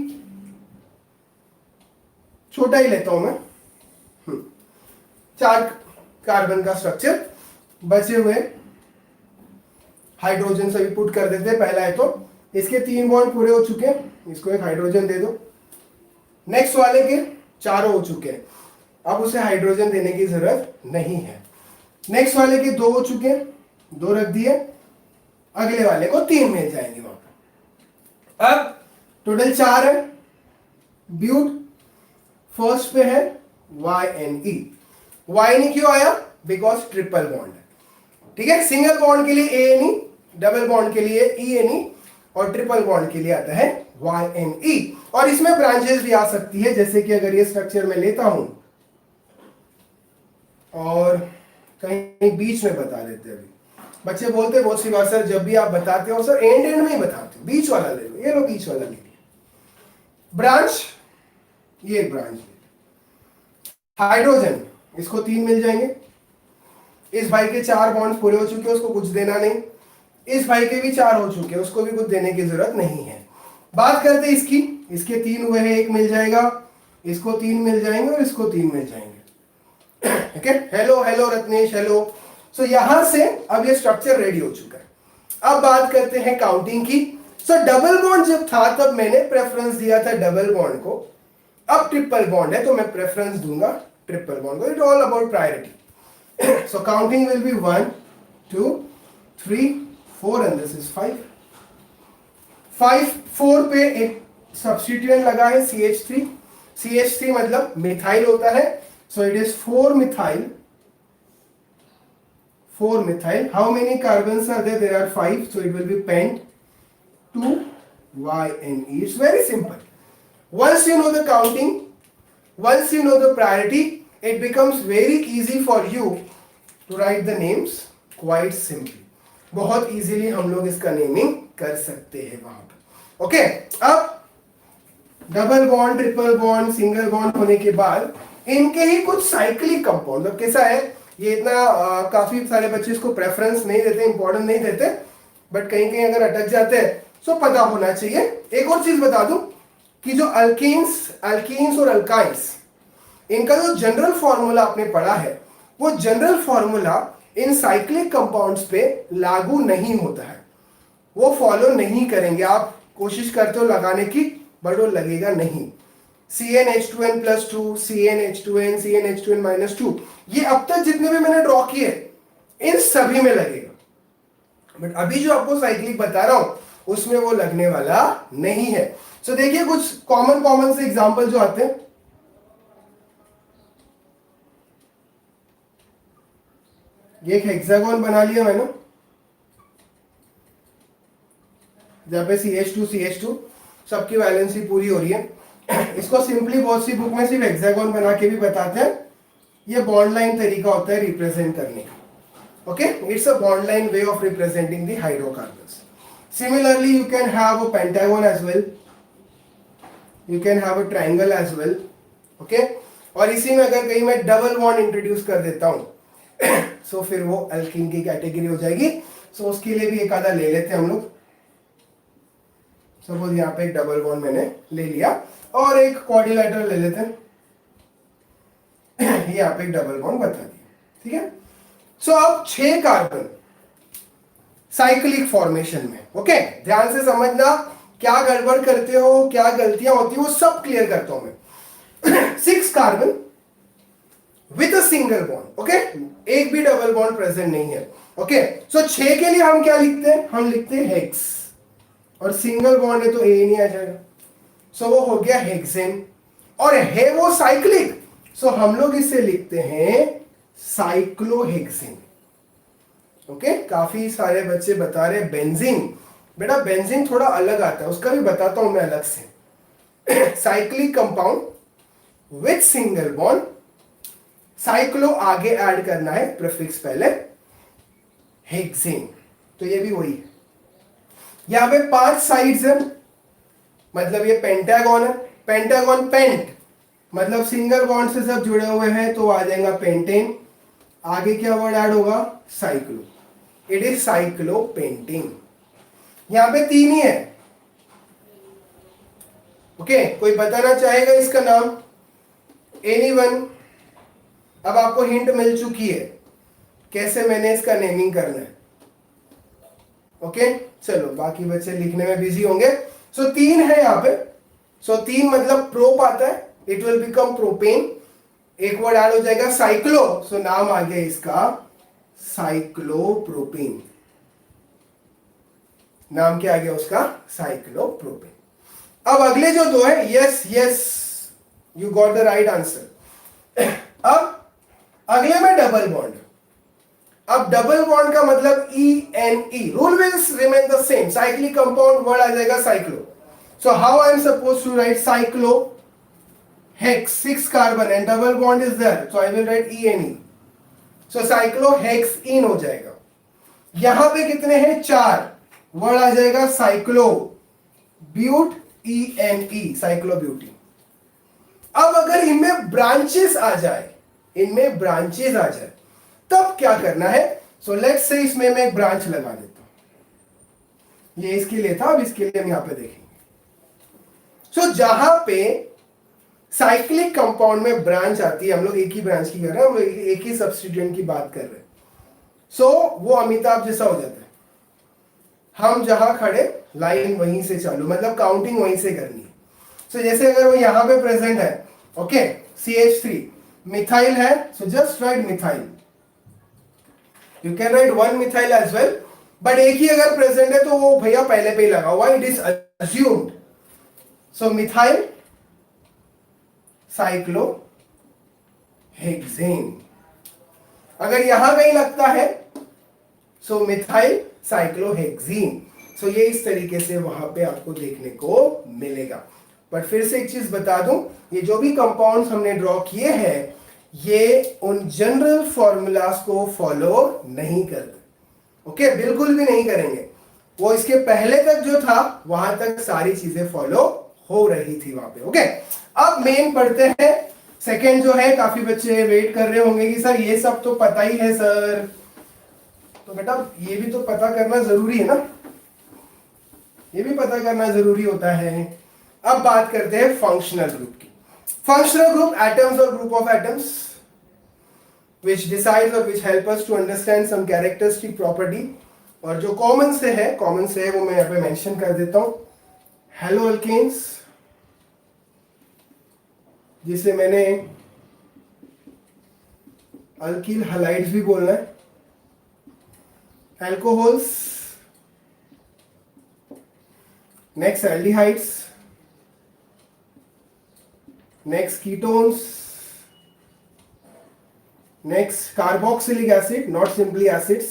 S1: छोटा ही लेता हूं मैं, 4 कार्बन का स्ट्रक्चर, बचे हुए हाइड्रोजन सभी पुट कर देते हैं। पहला है तो इसके 3 बॉन्ड पूरे हो चुके हैं, इसको एक हाइड्रोजन दे दो। नेक्स्ट वाले के 4 हो चुके हैं, अब उसे हाइड्रोजन देने की जरूरत नहीं है। नेक्स्ट वाले के 2 हो चुके हैं, 2 रख दिए, अगले वाले को 3 मिल जाएंगे वहां पर। अब टोटल 4 है। ब्यूट फर्स्ट पे है YNE। YNE क्यों आया? बिकॉज ट्रिपल बॉन्ड है, ठीक है। सिंगल बॉन्ड के लिए ANE, डबल बॉन्ड के लिए ENE और ट्रिपल बॉन्ड के लिए आता है YNE। और इसमें ब्रांचेस भी आ सकती है, जैसे कि अगर ये स्ट्रक्चर मैं लेता हूं और कहीं बीच में बता देते हैं। अभी बच्चे बोलते हैं बहुत सी बार सर जब भी आप बताते हो सर एंड में ही बताते हो, बीच वाला ले लो। ये लो बीच वाला ले लिया ब्रांच, ये एक ब्रांच। हाइड्रोजन, इसको 3 मिल जाएंगे। इस भाई के 4 बॉन्ड पूरे हो चुके हैं, उसको कुछ देना नहीं। इस भाई के भी 4 हो चुके हैं, उसको भी कुछ देने की जरूरत नहीं है। बात करते हैं इसकी, इसके 3 हुए हैं, 1 मिल जाएगा, इसको 3 मिल जाएंगे और इसको 3 मिल जाएंगे। ठीक है, हेलो हेलो रत्नेश, हेलो। सो यहां से अब ये स्ट्रक्चर रेडी हो चुका है। अब बात करते हैं काउंटिंग की। सो डबल बॉन्ड जब था तब मैंने प्रेफरेंस दिया था डबल बॉन्ड को, अब ट्रिपल बॉन्ड है तो मैं प्रेफरेंस दूंगा ट्रिपल बॉन्ड को। It all about priority. So counting will be 1 2 3 4 and this is 5। 4 पे एक सब्स्टिट्यूएंट लगा है CH3। CH3 मतलब मिथाइल होता है, so it is 4 methyl. 4 methyl. How many carbons are there? There are 5, so it will be pent 2 YNE. It's very simple. Once you know the counting, once you know the priority, it becomes very easy for you to write the names quite simply. बहुत easily हम लोग इसका naming कर सकते हैं वहां पर। Okay, अब double bond, triple bond, single bond होने के बाद इनके ही कुछ साइक्लिक कंपाउंड। अब कैसा है ये, इतना काफी सारे बच्चे इसको प्रेफरेंस नहीं देते, इंपॉर्टेंट नहीं देते, बट कहीं कहीं अगर अटक जाते हैं तो पता होना चाहिए। एक और चीज बता दूं कि जो अल्कीन्स और अल्काइंस, इनका जो जनरल फॉर्मूला आपने पढ़ा है, वो general formula in cyclic compounds पे लागू नहीं होता है, वो फॉलो नहीं करेंगे। आप कोशिश करते हो लगाने की, बट वो लगेगा नहीं। CnH2n+2, CnH2n, CnH2n-2, ये अब तक जितने भी मैंने ड्रॉ किए इन सभी में लगेगा, बट अभी जो आपको साइक्लिक बता रहा हूं उसमें वो लगने वाला नहीं है। सो देखिए कुछ कॉमन से एग्जांपल जो आते हैं। ये एक हेक्सागोन बना लिया मैंने, जहां पे CH2 सबकी वैलेंसी पूरी हो रही है। इसको सिंपली बहुत सी बुक में सिर्फ हेक्सागोन बना के भी बताते हैं। ये बॉन्ड लाइन तरीका होता है रिप्रेजेंट करने का। Okay, it's a bond line way of representing the hydrocarbons. Similarly you can have a pentagon as well, you can have a triangle as well. Okay, और इसी में अगर कहीं मैं डबल बॉन्ड इंट्रोड्यूस कर देता हूं सो फिर वो अल्कीन की कैटेगरी हो जाएगी। सो उसके लिए भी एक आधा ले लेते हैं हम लोग। सपोज यहाँ पे एक डबल बॉन्ड मैंने ले लिया और एक क्वाड्रिलेटरल ले लेते हैं। यहाँ पे एक डबल बॉन्ड बता दिया, ठीक है। सो अब 6 कार्बन साइक्लिक फॉर्मेशन में। ओके, ध्यान से समझना, क्या गड़बड़ करते हो, क्या गलतियां होती है, वो सब क्लियर करता हूं मैं। 6 carbon with a single bond. Okay, एक भी डबल बॉन्ड प्रेजेंट नहीं है। ओके, सो 6 के लिए हम क्या लिखते हैं? हम लिखते हैं हेक्स, और सिंगल बॉन्ड है तो ए नहीं आ जाएगा, सो वो हो गया हेक्सेन। और है वो साइक्लिक, सो हम लोग इसे लिखते हैं साइक्लोहेक्सेन। ओके, काफी सारे बच्चे बता रहे बेंजीन। बेटा बेंजीन थोड़ा अलग आता है, उसका भी बताता हूं मैं अलग से। Cyclic compound with single bond, cyclo आगे ऐड करना है, प्रीफिक्स पहले, हेक्सेन। तो ये भी वही है। यहां पे 5 साइड्स है, मतलब ये पेंटागन है, पेंटागन पेंट मतलब सिंगल बॉन्ड से सब जुड़े हुए हैं तो आ जाएगा पेंटेन। आगे क्या वर्ड ऐड होगा? साइक्लो। It is cyclopentane. यहां पे 3 ही है। ओके, कोई बताना चाहेगा इसका नाम? एनीवन? अब आपको हिंट मिल चुकी है कैसे मैंने इसका नेमिंग करना है। ओके, चलो बाकी बच्चे लिखने में बिजी होंगे। सो 3 है यहां पे। सो 3 मतलब प्रोप आता है, इट विल बिकम प्रोपेन। एक वर्ड ऐड हो जाएगा साइक्लो, सो नाम आ गया इसका साइक्लोप्रोपेन। नाम क्या आ गया उसका? साइक्लोप्रोपेन। अब अगले जो 2 है, yes yes you got the right answer. अब अगले में डबल बॉन्ड। अब डबल बॉन्ड का मतलब E-N-E, rule will remain the same. Cyclic compound word आ जाएगा cyclo. So how I am suppose to write cyclo hex, 6 carbon and double bond is there, so I will write E-N-E। So cyclo hexene हो जाएगा। यहां पे कितने हैं? 4। Word आ जाएगा साइक्लो ब्यूट, E-N-E, साइक्लोब्यूटीन। अब अगर इनमें ब्रांचेस आ जाए, इनमें ब्रांचेस आ जाए तब क्या करना है? सो लेट्स से इसमें मैं एक ब्रांच लगा देता हूं। ये इसके लिए था, अब इसके लिए हम यहां पे देखेंगे। सो जहां पे साइक्लिक कंपाउंड में ब्रांच आती है, हम लोग एक ही ब्रांच की कर रहे हैं, हम लोग एक ही सब्स्टिट्यूएंट की बात कर रहे हैं। सो वो अमिताभ जैसा हो जाता है। हम जहां खड़े लाइन वहीं से चालू, मतलब काउंटिंग वहीं से करनी है। सो जैसे अगर वो यहां पे प्रेजेंट है, ओके, CH3 मिथाइल है, so just write methyl. You can write 1 methyl as well, but एक ही अगर प्रेजेंट है तो वो भैया पहले पे ही लगा हुआ, it is assumed. So methyl cyclo hexane. अगर यहां कहीं लगता है सो मिथाइल साइक्लोहेक्सीन। सो ये इस तरीके से वहां पे आपको देखने को मिलेगा। बट फिर से एक चीज बता दूं, ये जो भी कंपाउंड्स हमने ड्रॉ किए हैं ये उन जनरल फॉर्मूलाज को फॉलो नहीं करते। ओके, बिल्कुल भी नहीं करेंगे। वो इसके पहले तक जो था वहां तक सारी चीजें फॉलो हो रही थी वहां पे। ओके, अब मेन पढ़ते हैं। सेकेंड जो है, काफी बच्चे वेट कर रहे होंगे कि सर ये सब तो पता ही है सर, तो बेटा ये भी तो पता करना जरूरी है ना, ये भी पता करना जरूरी होता है। अब बात करते हैं फंक्शनल ग्रुप की। फंक्शनल ग्रुप एटम्स और group of atoms which decides or which help us to understand some characteristic property। और जो कॉमन से है वो मैं यहाँ पे मेंशन कर देता हूं। हेलो अल्केन्स, जिसे मैंने अल्किल हलाइड्स भी बोलना है। Alcohols, next aldehydes, next ketones, next carboxylic acid, not simply acids.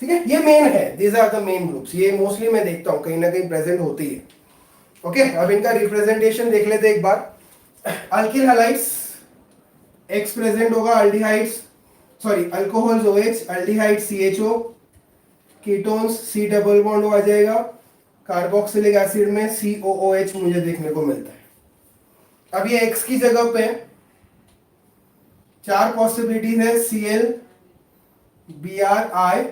S1: ठीक है, ये मेन है, these are the main groups. ये मोस्टली मैं देखता हूं कहीं ना कहीं प्रेजेंट होती है। ओके, अब इनका रिप्रेजेंटेशन देख लेते हैं एक बार। अल्किल हैलाइड्स एक्स प्रेजेंट होगा, aldehydes sorry alcohols OH, aldehyde CHO, ketones C double bond आ जाएगा, कार्बोक्सिलिक एसिड में COOH मुझे देखने को मिलता है। अब ये X की जगह पे 4 पॉसिबिलिटीज है, Cl, Br, I,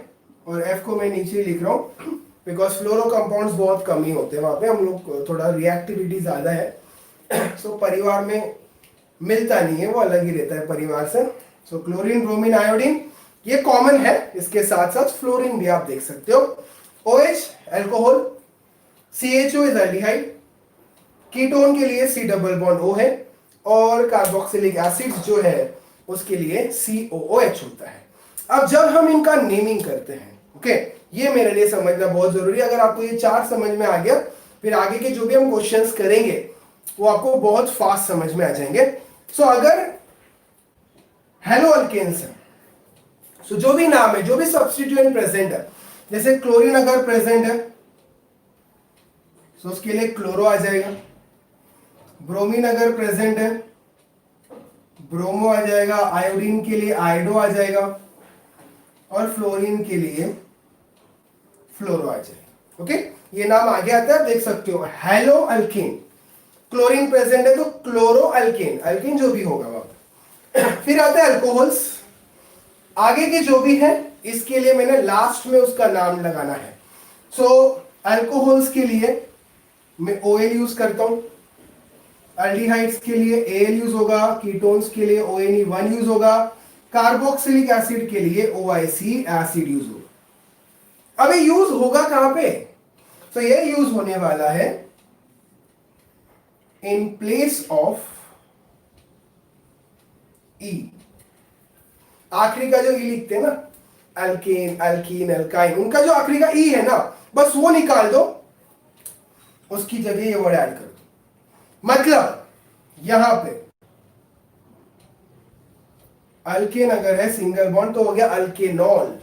S1: और F को मैं नीचे लिख रहा हूं बिकॉज फ्लोरो कंपाउंड्स बहुत कम ही होते हैं वहां पे, हम लोग थोड़ा रिएक्टिविटी ज्यादा है। सो परिवार में मिलता नहीं है, वो अलग ही रहता है परिवार से। सो क्लोरीन, ब्रोमीन, आयोडीन ये कॉमन है, इसके साथ साथ फ्लोरीन भी आप देख सकते हो। OH alcohol, CHO is aldehyde, ketone के लिए C डबल बॉन्ड O है, और कार्बोक्सिलिक एसिड जो है उसके लिए COOH होता है। अब जब हम इनका नेमिंग करते हैं, ओके, ये मेरे लिए समझना बहुत जरूरी है। अगर आपको ये 4 समझ में आ गया, फिर आगे के जो भी हम क्वेश्चंस करेंगे वो आपको बहुत फास्ट समझ में आ जाएंगे। सो अगर हेलो अल्केन्स है, सो जो भी नाम है, जो भी सब्स्टिट्यूएंट प्रेजेंट है, जैसे क्लोरीन अगर प्रेजेंट है तो उसके लिए क्लोरो आ जाएगा। ब्रोमीन अगर प्रेजेंट है ब्रोमो आ जाएगा, आयोडीन के लिए आयोडो आ जाएगा, और फ्लोरीन के लिए फ्लोरो आ जाएगा। ओके, ये नाम आगे आता है, देख सकते हो, हेलो अल्कीन। क्लोरीन प्रेजेंट है तो क्लोरो अल्कीन, अल्कीन जो भी होगा वहां। फिर आता है अल्कोहल्स, आगे के जो भी है इसके लिए मैंने लास्ट में उसका नाम लगाना है। सो अल्कोहल्स के लिए मैं OL यूज करता हूं, अल्डिहाइड्स के लिए AL यूज होगा, कीटोन्स के लिए ONE1 यूज होगा, कार्बोक्सिलिक एसिड के लिए OIC एसिड यूज होगा। अब ये यूज होगा कहां पे? तो ये यूज होने वाला है इन प्लेस ऑफ E। आखिरी का जो E लिखते हैं ना, अल्केन, अल्कीन, अल्काइन, उनका जो आखिरी का E है ना, बस वो निकाल दो, उसकी जगह ये वर्ड ऐड कर दो। मतलब यहां पे अल्केन अगर है सिंगल बॉन्ड तो हो गया अल्केनॉल,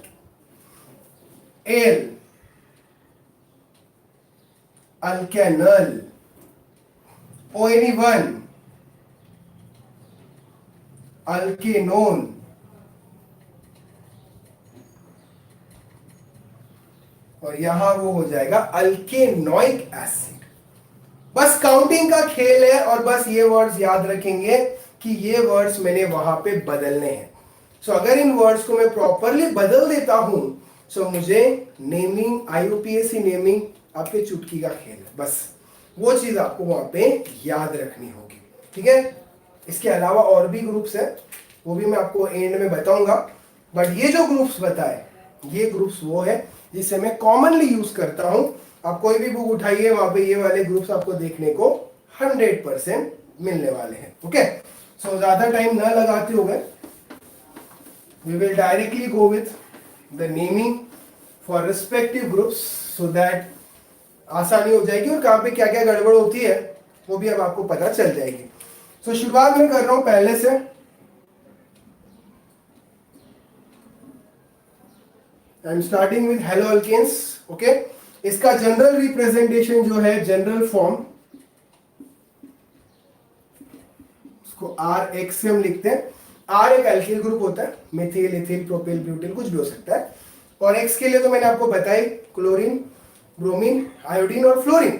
S1: एल अल्केनल, ONE1 अल्केनोन, और यहां वो हो जाएगा अल्केनोइक एसिड। बस काउंटिंग का खेल है और बस ये वर्ड्स याद रखेंगे कि ये वर्ड्स मैंने वहां पे बदलने हैं। सो अगर इन वर्ड्स को मैं प्रॉपरली बदल देता हूं सो मुझे नेमिंग, IUPAC नेमिंग आपके चुटकी का खेल है, बस वो चीज आपको वहां पे याद रखनी होगी। ठीक है, इसके अलावा और भी ग्रुप्स है, वो भी मैं आपको एंड में बताऊंगा, बट ये जो ग्रुप्स बताए ये ग्रुप्स वो है जिसे मैं कॉमनली यूज करता हूं। आप कोई भी बुक उठाइए वहां पे ये वाले ग्रुप्स आपको देखने को 100% मिलने वाले हैं। ओके, सो ज्यादा टाइम ना लगाते हुए we will directly go with the naming for respective groups so that आसानी हो जाएगी और कहां पे क्या क्या गड़बड़ होती है वो भी अब आपको पता चल जाएगी। सो शुरुआत में कर रहा हूं पहले से। I am starting with halo alkanes. Okay, इसका जनरल रिप्रेजेंटेशन जो है, जनरल फॉर्म, उसको RX से हम लिखते हैं। R एक अल्किल ग्रुप होता है, मिथिल, इथिल, प्रोपिल, ब्यूटिल, कुछ भी हो सकता है। और X के लिए तो मैंने आपको बताई, क्लोरीन, ब्रोमीन, आयोडीन और फ्लोरीन,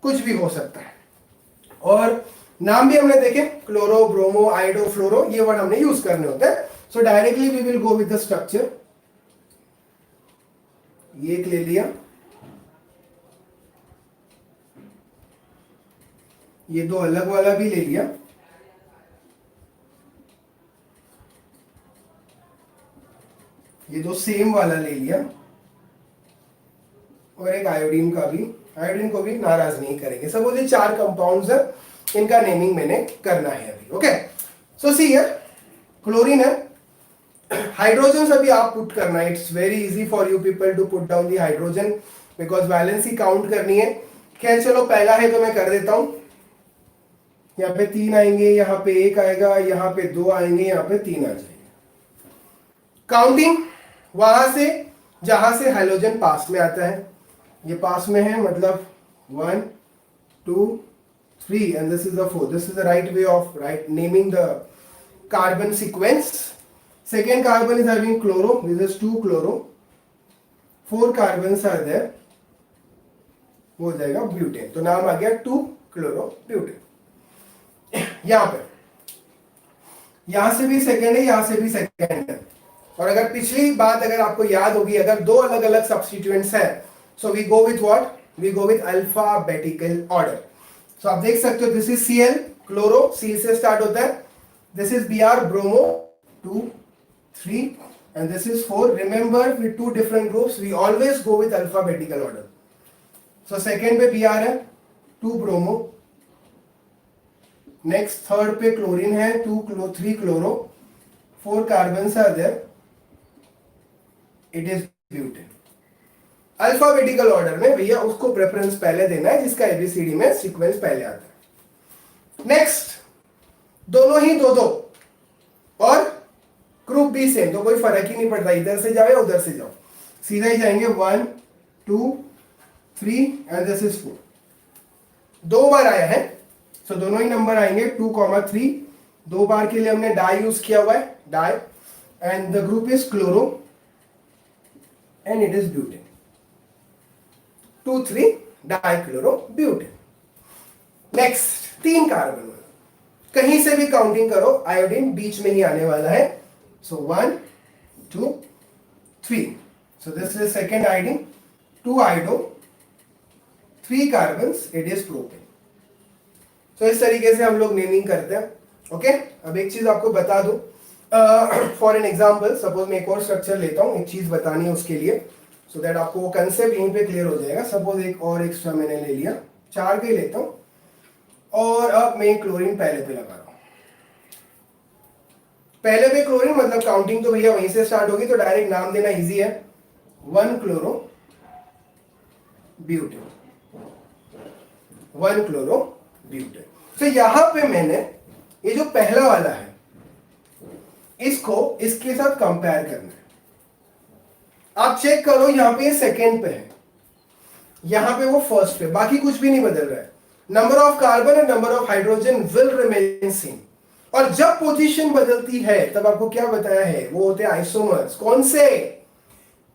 S1: कुछ भी हो सकता है। और नाम भी हमने देखे, क्लोरो, ब्रोमो, आइडो, फ्लोरो, ये वर्ड हमने यूज करने होते हैं। So directly we will go with the structure. ये एक ले लिया, ये दो अलग वाला भी ले लिया, ये दो सेम वाला ले लिया, और एक आयोडीन का भी। आयोडीन को भी नाराज नहीं करेंगे। सब ये 4 कंपाउंड्स है, इनका नेमिंग मैंने करना है अभी। Okay, so see here, chlorine है, हाइड्रोजन अभी आप पुट करना है। It's very easy for you people to put down the hydrogen because valency count करनी है। खैर चलो, पहला है तो मैं कर देता हूं। यहाँ पे 3 आएंगे, यहाँ पे 1 आएगा, यहाँ पे 2 आएंगे, यहाँ पे 3 आ जाएंगे। काउंटिंग वहां से जहां से हाइड्रोजन पास में आता है, ये पास में है, मतलब 1 2 3 and this is the 4. This is the right way of naming the carbon sequence. Second carbon is having chloro, this is 2 chloro, 4 carbons are there, वो हो जाएगा ब्यूटेन। तो नाम आ गया 2 क्लोरो ब्यूटेन। यहां पे, यहां से भी सेकेंड है, यहां से भी सेकेंड है। और अगर पिछली बात अगर आपको याद होगी, अगर 2 अलग अलग सब्स्टिट्यूएंट्स हैं, so we go with what, we go with alphabetical order. सो आप देख सकते हो, this is Cl chloro, C से स्टार्ट होता है, this is Br bromo, 2 3 and this is 4. Remember with 2 different groups we always go with alphabetical order. So second पे Br है, 2 bromo, next third पे क्लोरीन है, 3 chloro, 4 carbon are there, it is butane. Alphabetical order में भैया उसको preference पहले देना है जिसका ABCD में सीक्वेंस पहले आता है। नेक्स्ट, दोनों ही 2 और ग्रुप B सेम, तो कोई फर्क ही नहीं पड़ता, इधर से जाओ या उधर से जाओ, सीधा ही जाएंगे। 1 2 3 एंड दिस इज 4। 2 बार आया है, सो दोनों ही नंबर आएंगे 2, 3। 2 बार के लिए हमने डाई यूज किया हुआ है, di, and the group is chloro. and it is butane. 2,3-dichlorobutane. Next 3 carbon वाला, कहीं से भी काउंटिंग करो, आयोडीन बीच में ही आने वाला है. सो 1 2 3. सो this is second iodine, 2 iodo, 3 carbons, it is propane. तो इस तरीके से हम लोग नेमिंग करते हैं. ओके, अब एक चीज आपको बता दूं, फॉर एन एग्जाम्पल, सपोज मैं एक और स्ट्रक्चर लेता हूं, एक चीज बतानी है उसके लिए, सो दैट आपको वो कंसेप्ट यहीं पे क्लियर हो जाएगा. सपोज एक और एक्स्ट्रा मैंने ले लिया, 4 के लेता हूं, और अब मैं क्लोरीन पहले पे लगा रहा हूं. पहले पे क्लोरीन मतलब काउंटिंग तो भैया वहीं से स्टार्ट होगी, तो डायरेक्ट नाम देना इजी है, 1-chloro-butane. 1-chloro-butane. तो यहां पे मैंने ये जो पहला वाला है इसको इसके साथ कंपेयर करना है. आप चेक करो, यहां पे ये सेकेंड पे है, यहां पे वो फर्स्ट पे, बाकी कुछ भी नहीं बदल रहा है. Number of carbon and number of hydrogen will remain same. और जब पोजीशन बदलती है तब आपको क्या बताया है, वो होते हैं आइसोमर्स. कौन से?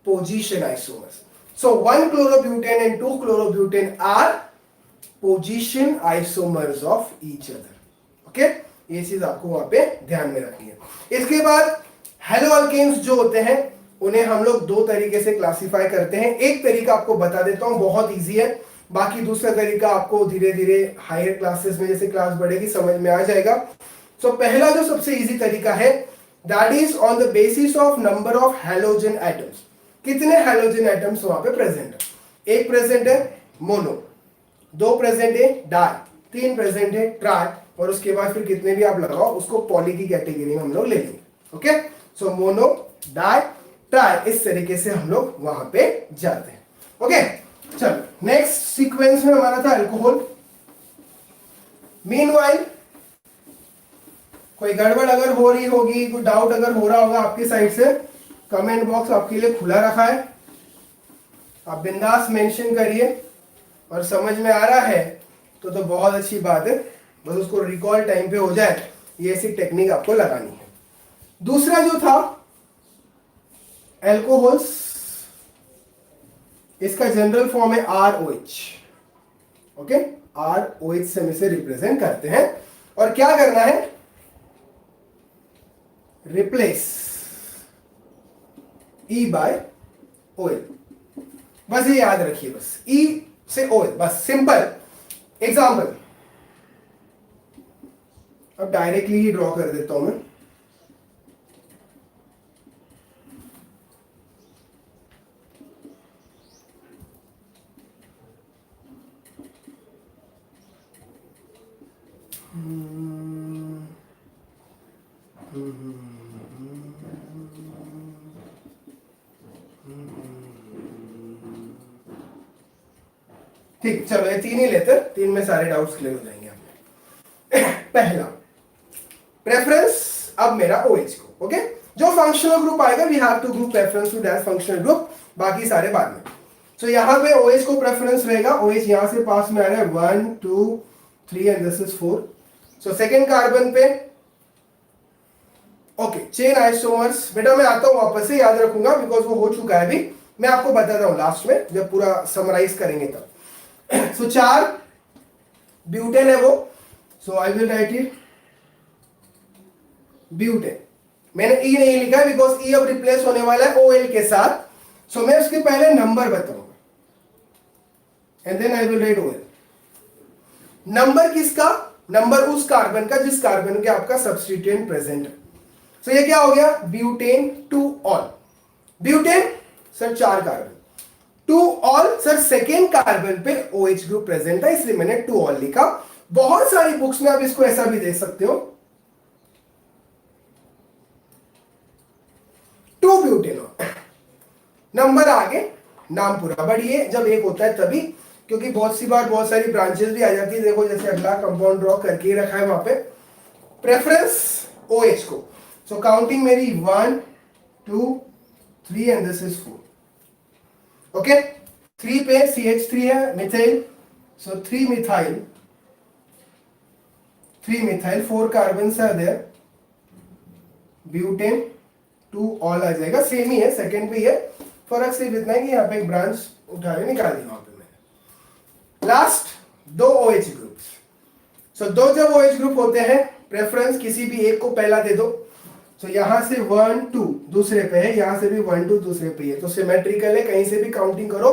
S1: Position isomers. So 1-chlorobutane and 2-chlorobutane are position isomers of each other. Okay, ये चीज आपको वहां पे ध्यान में रखनी है. इसके बाद हेलो अल्केन्स जो होते हैं उन्हें हम लोग 2 तरीके से क्लासिफाई करते हैं. एक तरीका आपको बता देता हूं, बहुत इजी है. बाकी दूसरा तरीका आपको धीरे धीरे हायर क्लासेस में जैसे क्लास बढ़ेगी समझ में आ जाएगा. सो पहला जो सबसे इजी तरीका है, that is on the basis of number of halogen atoms. कितने हैलोजन एटम्स वहां पे प्रेजेंट है. एक प्रेजेंट है मोनो, 2 प्रेजेंट है डाई, 3 प्रेजेंट है ट्राई, और उसके बाद फिर कितने भी आप लगाओ उसको पॉली की कैटेगरी में हम लोग ले लेंगे. ओके, सो मोनो, डाई, ट्राई, इस तरीके से हम लोग वहां पे जाते हैं. ओके, चलो नेक्स्ट सीक्वेंस में हमारा था अल्कोहल. मीनवाइल कोई गड़बड़ अगर हो रही होगी, कोई डाउट अगर हो रहा होगा आपकी साइड से, कमेंट बॉक्स आपके लिए खुला रखा है, आप बिंदास मेंशन करिए. और समझ में आ रहा है तो बहुत अच्छी बात है, बस उसको रिकॉल टाइम पे हो जाए, ये ऐसी टेक्निक आपको लगानी है. दूसरा जो था एल्कोहल्स, इसका जनरल फॉर्म है ROH. ओके, ROH से हम इसे रिप्रेजेंट करते हैं. और क्या करना है, रिप्लेस E बाय OL. बस ये याद रखिए, बस E से OL, बस सिंपल. एग्जाम्पल अब डायरेक्टली ही ड्रॉ कर देता हूं मैं. ठीक, चलो ये 3 ही लेते, 3 में सारे डाउट्स क्लियर हो जाएंगे आपके. पहला प्रेफरेंस, अब मेरा OH को. ओके, जो फंक्शनल ग्रुप आएगा we have to group preference to that functional group, बाकी सारे बाद में. सो यहां पे OH को प्रेफरेंस रहेगा. OH यहां से पास में आ रहा है 1 2 3 and this is 4. So second carbon पे ओके, चेन आइसोमर्स. बेटा मैं आता हूं वापस से, याद रखूंगा बिकॉज वो हो चुका है अभी, मैं आपको बताता हूं लास्ट में जब पूरा समराइज करेंगे तब. सो 4 ब्यूटेन है वो, so I will write it butane. मैंने E नहीं लिखा है बिकॉज E अब रिप्लेस होने वाला है OL के साथ. सो मैं उसके पहले नंबर बताऊंगा and then I will write OL. Number किसका? नंबर उस कार्बन का जिस कार्बन के आपका सब्स्टिट्यूएंट प्रेजेंट है. सो ये क्या हो गया, butane 2 all. Butane sir 4 carbon, 2 all sir second carbon पे OH ग्रुप प्रेजेंट है, इसलिए मैंने 2 ऑल लिखा. बहुत सारी बुक्स में आप इसको ऐसा भी देख सकते हो, 2 ब्यूटेनॉल. नंबर आगे नाम पूरा, बट ये जब एक होता है तभी, क्योंकि बहुत सी बार बहुत सारी ब्रांचेस भी आ जाती है. देखो जैसे अगला कंपाउंड ड्रॉ करके ही रखा है वहां पे, प्रेफरेंस OH को. सो काउंटिंग मेरी 1 2 3 एंड दिस इज 4. ओके, 3 पे CH3 है, methyl, so 3 methyl, 4 carbon are there. Butane 2 ol आ जाएगा, सेम ही है, सेकेंड पे ही है. फर्क सिर्फ इतना है कि यहाँ पे एक ब्रांच उठा के निकाल दी वहां पे मैंने। Last 2 OH groups. सो 2 जब OH ग्रुप होते हैं, प्रेफरेंस किसी भी एक को पहला दे दो। सो यहां से 1 2 दूसरे पे है, यहां से भी 1 2 दूसरे पे है, तो सिमेट्रिकल है, कहीं से भी काउंटिंग करो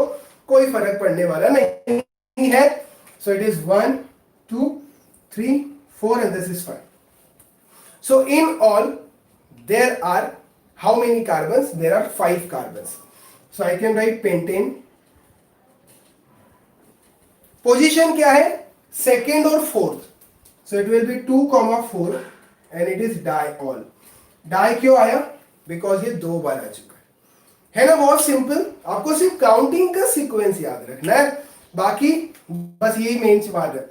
S1: कोई फर्क पड़ने वाला नहीं है। So it is 1 2 3 4 and this is 5. So in all there are how many carbons? There are 5 carbons. So I can write pentane. Position क्या है? Second और fourth. So it will be 2, 4 and it is diol. Di क्यों आया? Because ये 2 बार आ चुका है ना? बहुत सिंपल। आपको सिर्फ काउंटिंग का सीक्वेंस याद रखना है, बाकी बस यही मेन बात है।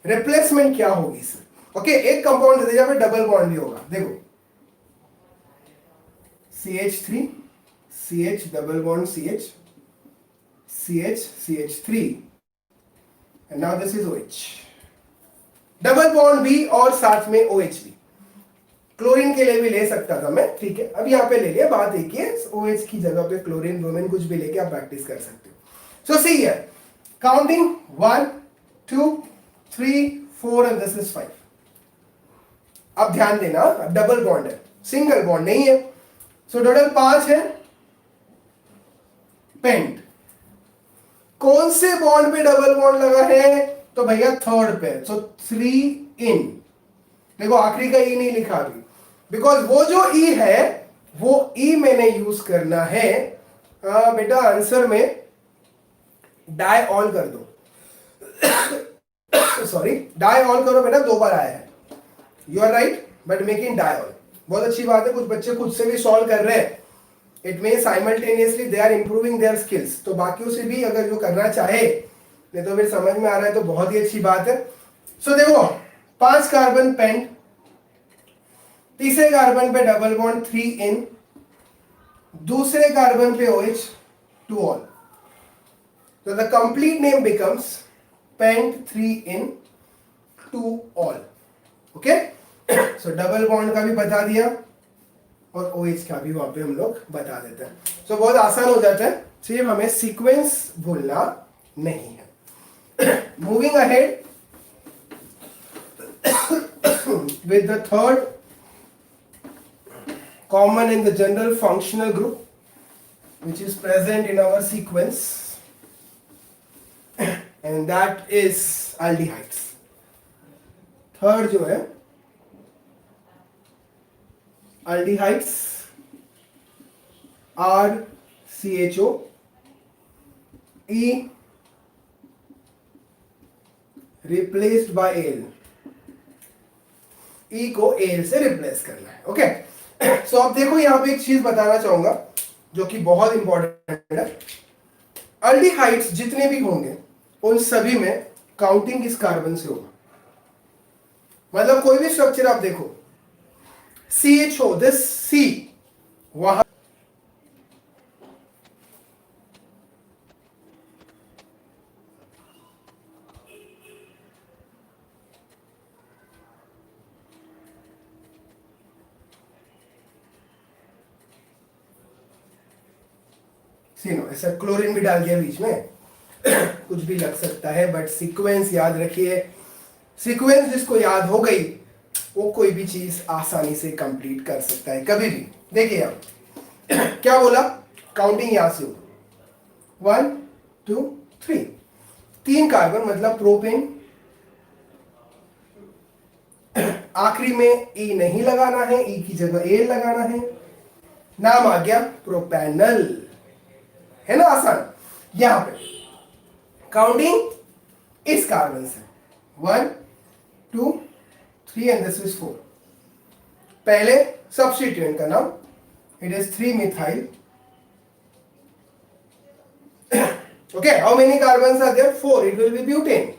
S1: रिप्लेसमेंट क्या होगी सर? ओके, एक कंपाउंड दे जहाँ पे डबल बॉन्ड भी होगा। देखो CH3 CH double bond CH CH CH3 and now this is OH, double bond भी और साथ में OH भी। क्लोरीन के लिए भी ले सकता था मैं, ठीक है, अब यहाँ पे ले लिया। बात एक ही है, OH की जगह पे क्लोरीन ब्रोमीन कुछ भी लेके आप प्रैक्टिस कर सकते हो। सो see here, counting 1 2 3 4 and this is 5। अब ध्यान देना, डबल बॉन्ड है, सिंगल बॉन्ड नहीं है। सो टोटल 5 है। पेंट कौन से बॉन्ड पे डबल बॉन्ड लगा है? तो भैया थर्ड पे। सो 3 इन। देखो आखिरी का ई नहीं लिखा अभी, बिकॉज वो जो ई है वो ई मैंने यूज करना है। बेटा आंसर में डाइऑल कर दो। सॉरी, डाइऑल करो बेटा, 2 बार आया है। You are right, but making diol बहुत अच्छी बात है। कुछ बच्चे खुद से भी सॉल्व कर रहे हैं, it mean simultaneously they are improving their skills. तो बाकियों से भी अगर जो करना चाहे, नहीं तो फिर समझ में आ रहा है तो बहुत ही अच्छी बात है। सो देखो 5 कार्बन पेंट, तीसरे कार्बन पे डबल बॉन्ड 3 इन, दूसरे कार्बन पे OH 2 ऑल। तो the complete name becomes pent 3 ene 2 ol. Okay, so double bond का भी बता दिया और OH का भी वहां पे हम लोग बता देते हैं। सो बहुत आसान हो जाता है, सिर्फ हमें सीक्वेंस भूलना नहीं है। Moving ahead with the third common in the general functional group which is present in our sequence, and that is aldehydes. Third जो है aldehydes are CHO E replaced by Al। E को Al से replace करना है। Okay, सो अब देखो यहां पे एक चीज बताना चाहूंगा जो कि बहुत इंपॉर्टेंट है। अल्डिहाइड्स जितने भी होंगे उन सभी में काउंटिंग किस कार्बन से होगा? मतलब कोई भी स्ट्रक्चर आप देखो, CHO, दिस C वहां सीनो, ऐसा क्लोरीन भी डाल दिया बीच में। कुछ भी लग सकता है, बट सीक्वेंस याद रखिए। सीक्वेंस जिसको याद हो गई वो कोई भी चीज आसानी से कंप्लीट कर सकता है कभी भी। देखिए आप क्या बोला, काउंटिंग यहां से हो 1 2 3, 3 कार्बन मतलब प्रोपेन। आखिरी में ई नहीं लगाना है, ई की जगह एल लगाना है, नाम आ गया प्रोपेनल, है ना? आसान। यहां पे काउंटिंग इस कार्बन से 1 2 3 एंड दिस इज 4। पहले सब्स्टिट्यूएंट का नाम, it is 3 methyl. Okay, how many carbons are there? 4, it will be butane.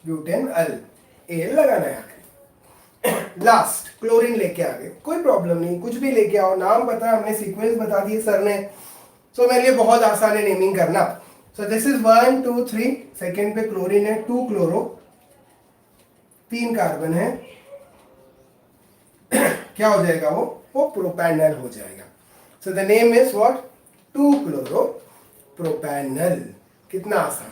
S1: Butane al, L लगाना है। लास्ट क्लोरीन लेके आ गए, कोई प्रॉब्लम नहीं, कुछ भी लेके आओ, नाम पता, हमने सीक्वेंस बता दिए सर ने। सो मेरे लिए बहुत आसान है नेमिंग करना। सो दिस इज 1 2 3, सेकेंड पे क्लोरीन है, 2 क्लोरो, 3 कार्बन है। क्या हो जाएगा वो? वो प्रोपैनल हो जाएगा। सो the name is what, 2-chloro-propanol। कितना आसान।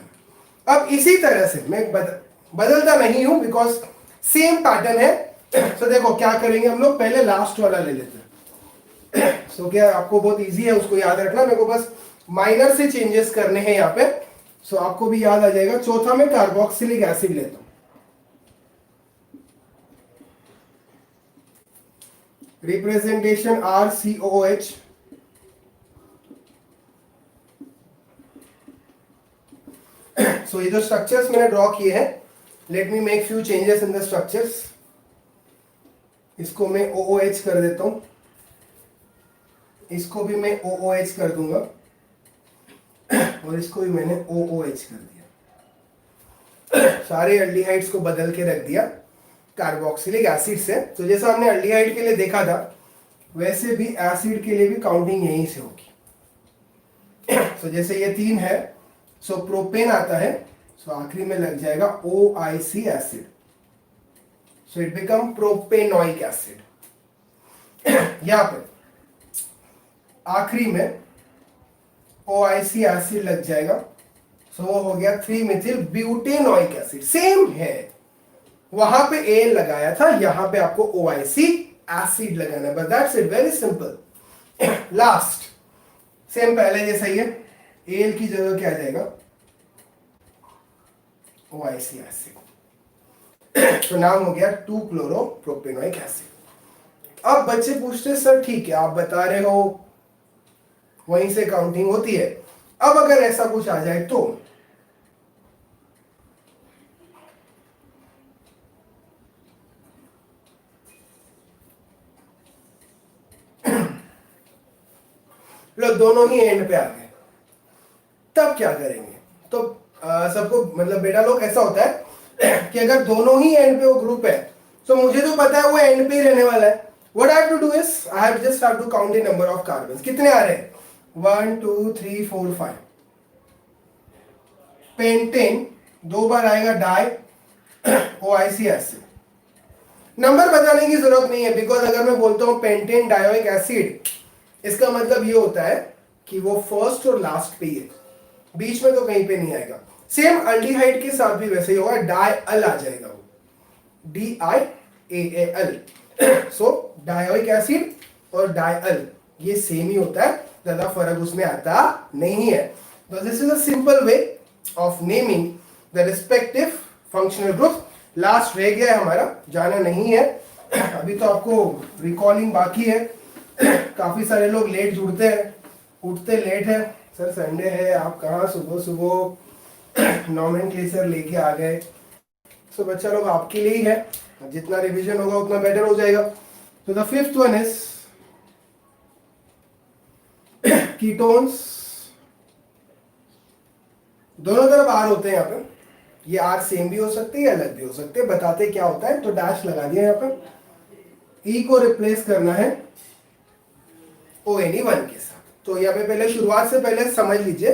S1: अब इसी तरह से मैं बदलता नहीं हूं बिकॉज सेम पैटर्न है। तो देखो क्या करेंगे हम लोग, पहले लास्ट वाला ले लेते हैं। सो क्या आपको बहुत इजी है उसको याद रखना, मेरे को बस माइनर से चेंजेस करने हैं यहाँ पे। सो आपको भी याद आ जाएगा। चौथा में कार्बोक्सिलिक एसिड लेता हूं, रिप्रेजेंटेशन RCOOH। सो ये जो स्ट्रक्चर्स मैंने ड्रॉ किए हैं, let me make few changes in the structures. इसको मैं OOH कर देता हूं, इसको भी मैं OOH कर दूंगा, और इसको भी मैंने OOH कर दिया। सारे एल्डिहाइड्स को बदल के रख दिया कार्बोक्सिलिक एसिड से। तो जैसा हमने एल्डिहाइड के लिए देखा था, वैसे भी एसिड के लिए भी काउंटिंग यहीं से होगी। तो जैसे ये 3 है, सो प्रोपेन आता है, सो आखिरी में लग जाएगा OIC acid, so it become propanoic acid. यहां पे आखिरी में OIC एसिड लग जाएगा, सो वो हो गया 3-methyl ब्यूटेनोइक एसिड। सेम है, वहां पे A लगाया था, यहां पे आपको OIC एसिड लगाना है, but that's it, very simple. Last sem पहले जैसा ही है, एल की जगह क्या आ जाएगा, OIC एसिड। तो नाम हो गया 2-chloro-propanoic एसिड। अब बच्चे पूछते सर ठीक है आप बता रहे हो वहीं से काउंटिंग होती है, अब अगर ऐसा कुछ आ जाए तो? लो दोनों ही एंड पे आ गए, तब क्या करेंगे? तो सबको मतलब बेटा लोग ऐसा होता है कि अगर दोनों ही एंड पे वो ग्रुप है, तो मुझे तो पता है वो एंड पे ही रहने वाला है। What I have to do is I have just have to count the number of carbons. कितने आ रहे हैं? 1 2 3 4 5। पेंटेन 2 बार आएगा, डाई OIC एसिड। नंबर बताने की जरूरत नहीं है, बिकॉज अगर मैं बोलता हूं पेंटेन डायोइक एसिड, इसका मतलब ये होता है कि वो फर्स्ट और लास्ट पे ही है, बीच में तो कहीं पे नहीं आएगा। सेम अल्डिहाइड के साथ भी वैसे ही होगा, डायअल आ जाएगा वो, DIAAL। सो डायोइक एसिड और डायअल ये सेम ही होता है, ज्यादा फर्क उसमें आता नहीं है। तो this is a simple way of naming the respective functional group. Last रह गया है हमारा, जाना नहीं है अभी, तो आपको रिकॉलिंग बाकी है। काफी सारे लोग लेट जुड़ते हैं, उठते लेट है, सर संडे है, आप कहाँ सुबह सुबह नॉमेनक्लेचर लेके आ गए। सो बच्चा लोग आपके लिए ही है, जितना रिवीजन होगा उतना बेटर हो जाएगा। तो the fifth one is ketones. दोनों तरफ आर होते हैं यहाँ पे, ये आर सेम भी हो सकते हैं या अलग भी हो सकते हैं। बताते क्या होता है, तो डैश लगा दिया यहाँ पे, ई को रिप्लेस करना है ONE1 के साथ। तो यहाँ पे पहले शुरुआत से पहले समझ लीजिए,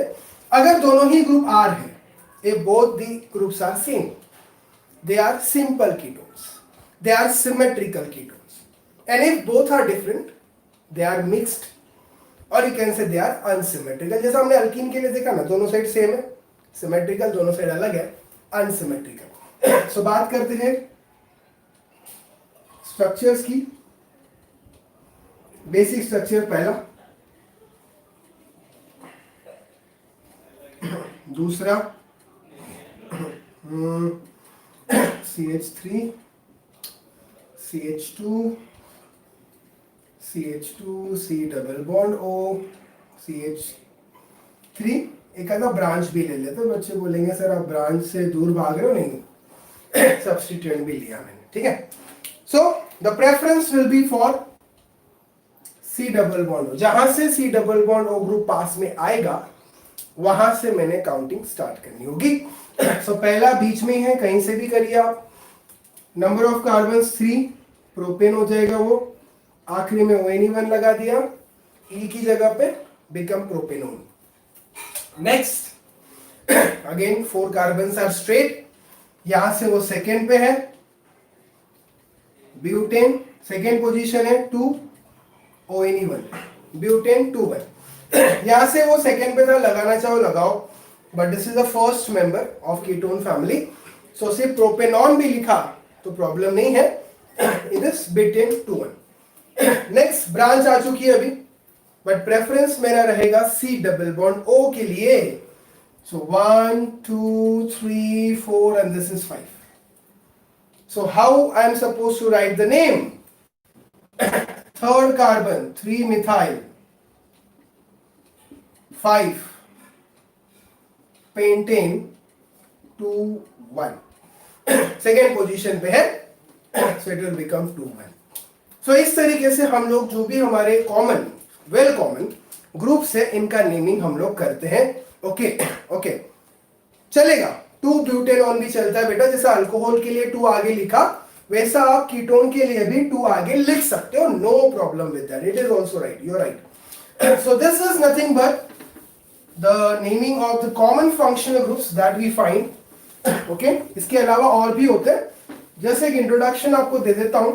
S1: अगर दोनों ही ग्रुप आर है, if both the groups are same, they are simple ketones, they are symmetrical ketones, and if both are different, they are mixed, or you can say they are unsymmetrical। जैसा हमने alkyne के लिए देखा ना, दोनों side same है, symmetrical, दोनों side अलग है, अनसिमेट्रिकल। सो बात करते हैं स्ट्रक्चर्स की। बेसिक स्ट्रक्चर पहला, दूसरा CH3 CH2 CH2 C double bond O CH3। एक आधा ब्रांच भी ले लेते, बच्चे बोलेंगे सर आप ब्रांच से दूर भाग रहे हो, नहीं सब्स्टिट्यूएंट भी लिया मैंने, ठीक है। So the preference will be for C double bond O। जहां से C double bond O group पास में आएगा, वहां से मैंने काउंटिंग स्टार्ट करनी होगी। सो पहला बीच में है, कहीं से भी करिए आप। नंबर ऑफ कार्बन 3, प्रोपेन हो जाएगा वो, आखिरी में ONE1 लगा दिया, E की जगह पे become propanone. Next again 4 carbon are straight, यहां से वो सेकेंड पे है, ब्यूटेन सेकेंड पोजीशन है 2, ONE1, ब्यूटेन 2,1। यहां से वो सेकेंड पे था, लगाना चाहो लगाओ, but this is the first member of ketone family. So सिर्फ प्रोपेनॉन भी लिखा तो प्रॉब्लम नहीं है, it is butane 2,1। Next branch आ चुकी है अभी, बट प्रेफरेंस मेरा रहेगा C डबल बॉन्ड O के लिए। सो 1 2 3 4 and this is 5। So how I am suppose to write the name? Third carbon 3 methyl 5 pentane 2 1, second position पे है, सो इट विल बिकम 2 1। सो इस तरीके से हम लोग जो भी हमारे कॉमन वेल कॉमन ग्रुप्स है इनका नेमिंग हम लोग करते हैं। ओके ओके, चलेगा। 2 ब्यूटेनॉन भी चलता है बेटा, जैसा अल्कोहल के लिए 2 आगे लिखा वैसा आप कीटोन के लिए भी 2 आगे लिख सकते हो, no problem with that, it is also right, you are right. So this is nothing but the naming of the common functional groups that we find. Okay, इसके अलावा और भी होते हैं, जैसे एक इंट्रोडक्शन आपको दे देता हूं,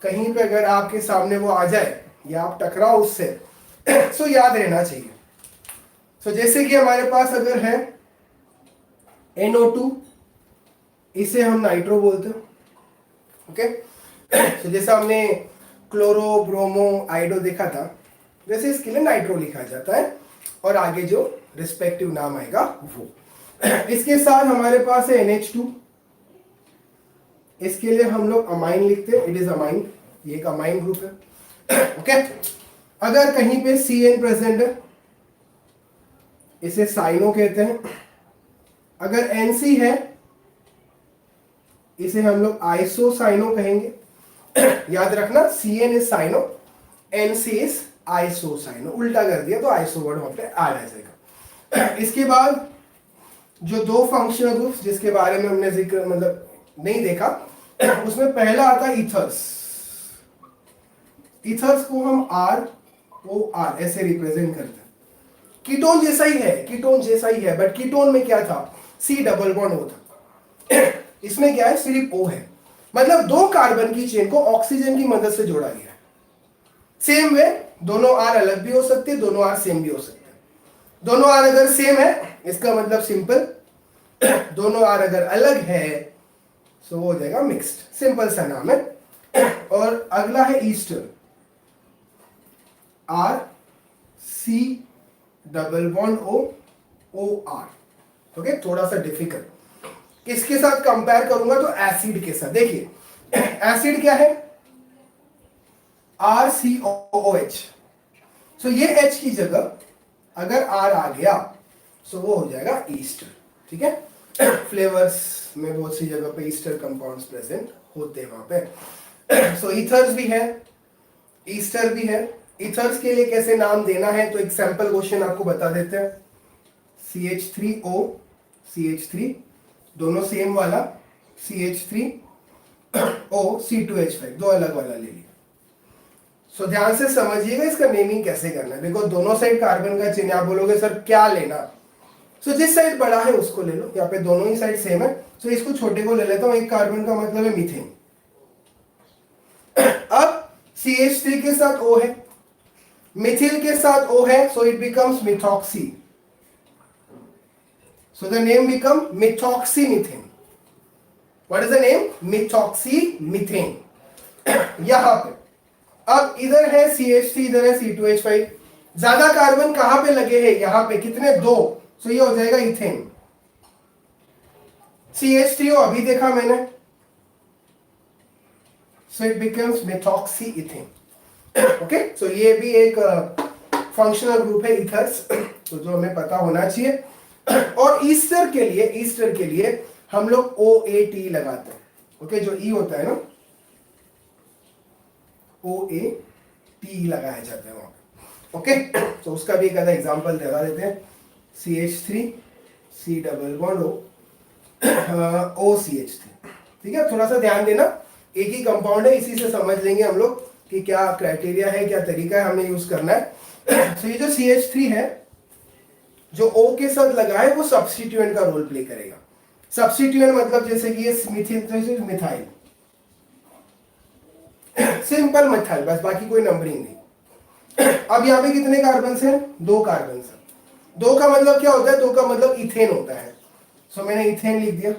S1: कहीं पे अगर आपके सामने वो आ जाए या आप टकराओ उससे सो याद रहना चाहिए। सो जैसे कि हमारे पास अगर है NO2, इसे हम नाइट्रो बोलते हैं। ओके, तो जैसा हमने क्लोरो ब्रोमो आइडो देखा था, वैसे इसके लिए नाइट्रो लिखा जाता है और आगे जो रिस्पेक्टिव नाम आएगा वो। इसके साथ हमारे पास है NH2, इसके लिए हम लोग अमाइन लिखते हैं, इट इज अमाइन, ये एक अमाइन ग्रुप है। ओके, अगर कहीं पे CN प्रेजेंट है इसे साइनो कहते हैं। अगर NC है इसे हम लोग आइसोसाइनो कहेंगे। याद रखना, CN is cyano, NC is isocyano, उल्टा कर दिया तो आइसो वर्ड वहां पे आ जाएगा। इसके बाद जो 2 फंक्शनल ग्रुप्स जिसके बारे में हमने जिक्र मतलब नहीं देखा, उसमें पहला आता है ईथर्स। ईथर्स को हम ROR ऐसे रिप्रेजेंट करते हैं। कीटोन जैसा ही है, कीटोन जैसा ही है, बट कीटोन में क्या था? C डबल बॉन्ड O था। इसमें क्या है? सिर्फ O है, मतलब 2 कार्बन की चेन को ऑक्सीजन की मदद से जोड़ा गया है। सेम वे दोनों R अलग भी हो सकते हैं, दोनों R सेम भी हो सकते हैं। दोनों R अगर सेम है इसका मतलब सिंपल, दोनों R अगर अलग है तो वो हो जाएगा मिक्स्ड, सिंपल सा नाम है। और अगला है Easter, RC double bond OR। Okay, थोड़ा सा डिफिकल्ट, किसके साथ कंपेयर करूंगा तो एसिड के साथ। देखिए एसिड क्या है? RCOOH। सो ये H की जगह अगर R आ गया तो वो हो जाएगा ईस्टर, ठीक है। फ्लेवर्स में बहुत सी जगह पे ईस्टर कंपाउंड्स प्रेजेंट होते हैं वहां पे। सो ईथर्स भी है, ईस्टर भी है। ईथर्स के लिए कैसे नाम देना है तो एक सैंपल क्वेश्चन आपको बता देते हैं। CH3O CH3 दोनों सेम वाला, CH3O C2H5 दो अलग वाला ले लिया। सो ध्यान से समझिएगा इसका नेमिंग कैसे करना है। देखो दोनों साइड कार्बन का चिन्ह, आप बोलोगे सर क्या लेना? सो जिस साइड बड़ा है उसको ले लो, यहाँ पे दोनों ही साइड सेम है, सो इसको छोटे को ले लेता हूं। एक कार्बन का मतलब है मीथेन। अब CH3 के साथ O है, मिथिल के साथ O है, so it becomes methoxy. So the name become methoxymethane. What is the name? Methoxymethane. यहां पे अब इधर है CH3, इधर है C2H5। ज्यादा कार्बन कहां पे लगे हैं? यहां पे। कितने? 2। सो ये हो जाएगा इथेन। CH3O अभी देखा मैंने, so it becomes methoxy ethane. Okay, so ये भी एक फंक्शनल ग्रुप है इथर्स, तो जो हमें पता होना चाहिए। और ईस्टर के लिए हम लोग OAT लगाते हैं। ओके, जो E होता है ना, OAT लगाया जाता है वहां पे। ओके, तो उसका भी एक आधा एग्जांपल लगा देते हैं। CH3 C double bond OCH3। ठीक है, थोड़ा सा ध्यान देना, एक ही कंपाउंड है, इसी से समझ लेंगे हम लोग कि क्या क्राइटेरिया है, क्या तरीका है हमें यूज करना है। तो ये जो CH3 है जो O के साथ लगा है वो सब्स्टिट्यूएंट का रोल प्ले करेगा। सब्स्टिट्यूएंट मतलब जैसे कि ये मिथिल, मिथाइल, सिंपल मिथाइल, बस, बाकी कोई नंबरिंग नहीं। अब यहाँ पे कितने कार्बन हैं? 2 कार्बन हैं। 2 का मतलब क्या होता है? 2 का मतलब इथेन होता है। सो मैंने इथेन लिख दिया।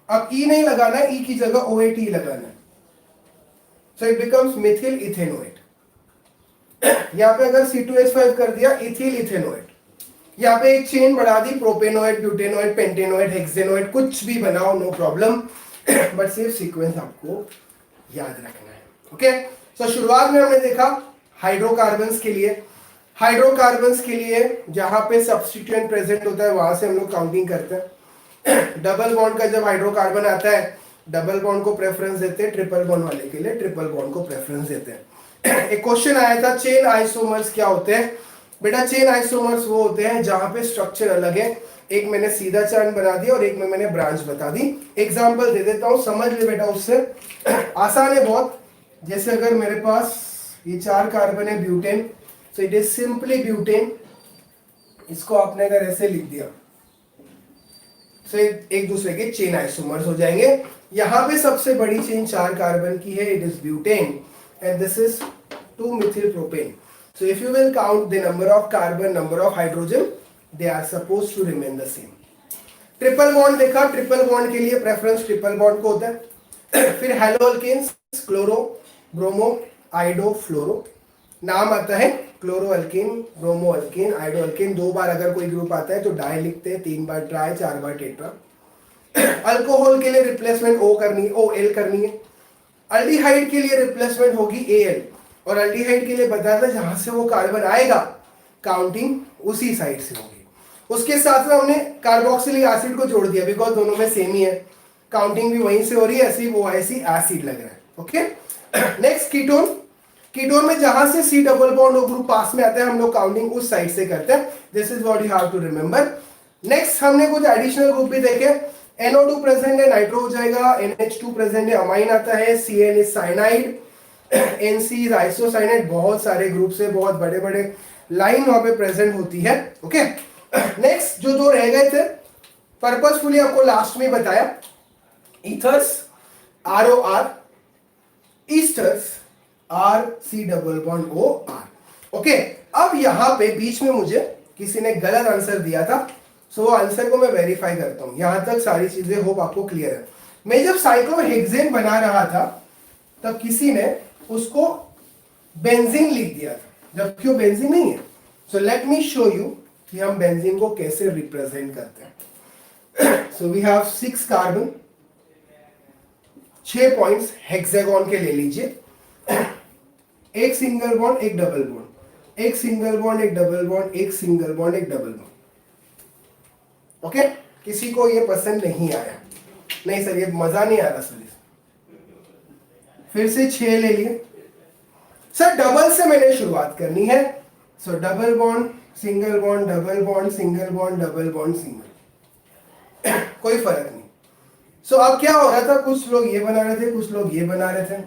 S1: अब ई नहीं लगाना है, ई की जगह OAT लगाना है। So it becomes Mithil ethanoate. यहाँ पे अगर C2H5 कर दिया, इथिल इथेनोएट। यहाँ पे एक चेन बढ़ा दी, प्रोपेनोएट, ब्यूटेनोएट, पेंटेनोएट, हेक्सेनोएट, कुछ भी बनाओ, नो प्रॉब्लम, बट सिर्फ सीक्वेंस आपको याद रखना है। ओके, सो शुरुआत में हमने देखा हाइड्रोकार्बन्स के लिए। हाइड्रोकार्बन्स के लिए जहां पे सब्स्टिट्यूएंट प्रेजेंट होता है वहां से हम लोग काउंटिंग करते हैं। डबल बॉन्ड का जब हाइड्रोकार्बन आता है, डबल बॉन्ड को प्रेफरेंस देते हैं, ट्रिपल बॉन्ड वाले के लिए ट्रिपल बॉन्ड को प्रेफरेंस देते हैं। एक क्वेश्चन आया था, चेन आइसोमर्स क्या होते हैं? बेटा चेन आइसोमर्स वो होते हैं जहां पे स्ट्रक्चर अलग है। एक मैंने सीधा चैन बना दिया और एक में मैंने ब्रांच बता दी। एग्जांपल दे देता हूं, समझ ले बेटा, उससे आसान है बहुत। जैसे अगर मेरे पास ये 4 कार्बन है, butane, so it is simply butane. इसको आपने अगर ऐसे लिख दिया, सो एक दूसरे के चेन आइसोमर्स हो जाएंगे। यहां पे सबसे बड़ी चेन 4 कार्बन की है, it is butane, and this is 2 methyl propane. So if you will count the number of carbon, number of hydrogen, they are supposed to remain the same. Triple bond देखा, triple bond के लिए preference triple bond को होता है। फिर हेलोअल्केन्स, chloro, bromo, आइडो, फ्लोरो। नाम आता है chloro alkane, bromo alkane, आइडो alkane. 2 बार अगर कोई ग्रुप आता है तो डाई लिखते हैं, 3 बार ट्राई, 4 बार टेट्रा। अल्कोहल के लिए रिप्लेसमेंट OL करनी है। अल्डिहाइड के लिए रिप्लेसमेंट होगी AL, और अल्डिहाइड के लिए बताया था जहां से वो कार्बन आएगा काउंटिंग उसी साइड से होगी। उसके साथ में हमने कार्बोक्सिलिक एसिड को जोड़ दिया, बिकॉज दोनों में सेम ही है, काउंटिंग भी वहीं से हो रही है, ऐसी वो ऐसी एसिड लग रहा है। Okay, next ketone. कीटोन में जहां से C डबल बॉन्ड ग्रुप पास में आता है हम लोग काउंटिंग उस साइड से करते हैं। This is what you have to remember. Next हमने कुछ एडिशनल ग्रुप भी देखे। NO2 प्रेजेंट है, नाइट्रो हो जाएगा। NH2 प्रेजेंट है, अमाइन आता है। CN is cyanide, NC is isocyanide. बहुत सारे ग्रुप से बहुत बड़े बड़े लाइन वहां पे प्रेजेंट होती है। ओके, नेक्स्ट जो 2 रह गए थे, पर्पसफुली आपको लास्ट में बताया, ethers ROR, esters RC double bond OR। Okay, अब यहां पे बीच में मुझे किसी ने गलत आंसर दिया था, सो आंसर को मैं वेरीफाई करता हूं। यहां तक सारी चीजें होप आपको क्लियर है। मैं जब साइक्लोहेक्सेन बना रहा था तब किसी ने उसको बेंजीन लिख दिया था, जबकि वो बेंजीन नहीं है। So let me show you कि हम बेंजीन को कैसे रिप्रेजेंट करते हैं। So we have 6 carbon, 6 points hexagon के ले लीजिए। एक सिंगल बॉन्ड, एक डबल बॉन्ड, एक सिंगल बॉन्ड, एक डबल बॉन्ड, एक सिंगल बॉन्ड, एक डबल बॉन्ड। ओके, किसी को ये पसंद नहीं आया? नहीं सर, ये मजा नहीं आ रहा सर। फिर से 6 ले लिए सर। डबल से मैंने शुरुआत करनी है। सो double bond, single bond, double bond, single bond, double bond, single, कोई फर्क नहीं। सो अब क्या हो रहा था, कुछ लोग ये बना रहे थे, कुछ लोग ये बना रहे थे।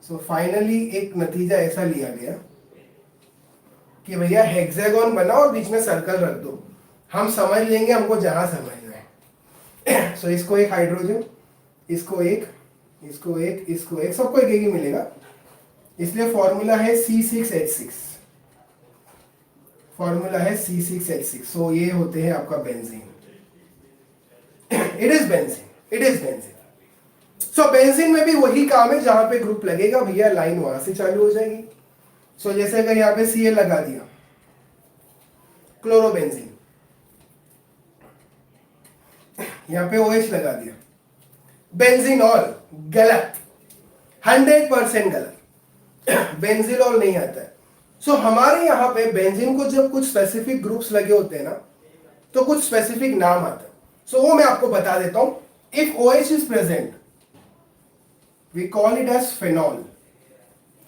S1: सो फाइनली एक नतीजा ऐसा लिया गया कि भैया हेक्सागोन बनाओ और बीच में सर्कल रख दो, हम समझ लेंगे हमको जहां समझना है। सो इसको एक हाइड्रोजन, इसको एक, इसको एक, इसको एक, सबको एक ही मिलेगा। इसलिए फॉर्मूला है C6H6, फॉर्मूला है C6H6। सो ये होते हैं आपका benzene. It is benzene, it is benzene. So benzene में भी वही काम है, जहां पे ग्रुप लगेगा भैया लाइन वहां से चालू हो जाएगी। सो जैसे अगर यहाँ पे Cl लगा दिया, क्लोरोबेंजीन, यहाँ पे OH लगा दिया, बेंजीनॉल, गलत, 100% गलत। बेंजीनॉल नहीं आता है। सो हमारे यहाँ पे बेंजीन को जब कुछ स्पेसिफिक ग्रुप्स लगे होते हैं ना, तो कुछ स्पेसिफिक नाम आता है। सो वो मैं आपको बता देता हूं। इफ OH is present we call it as phenol.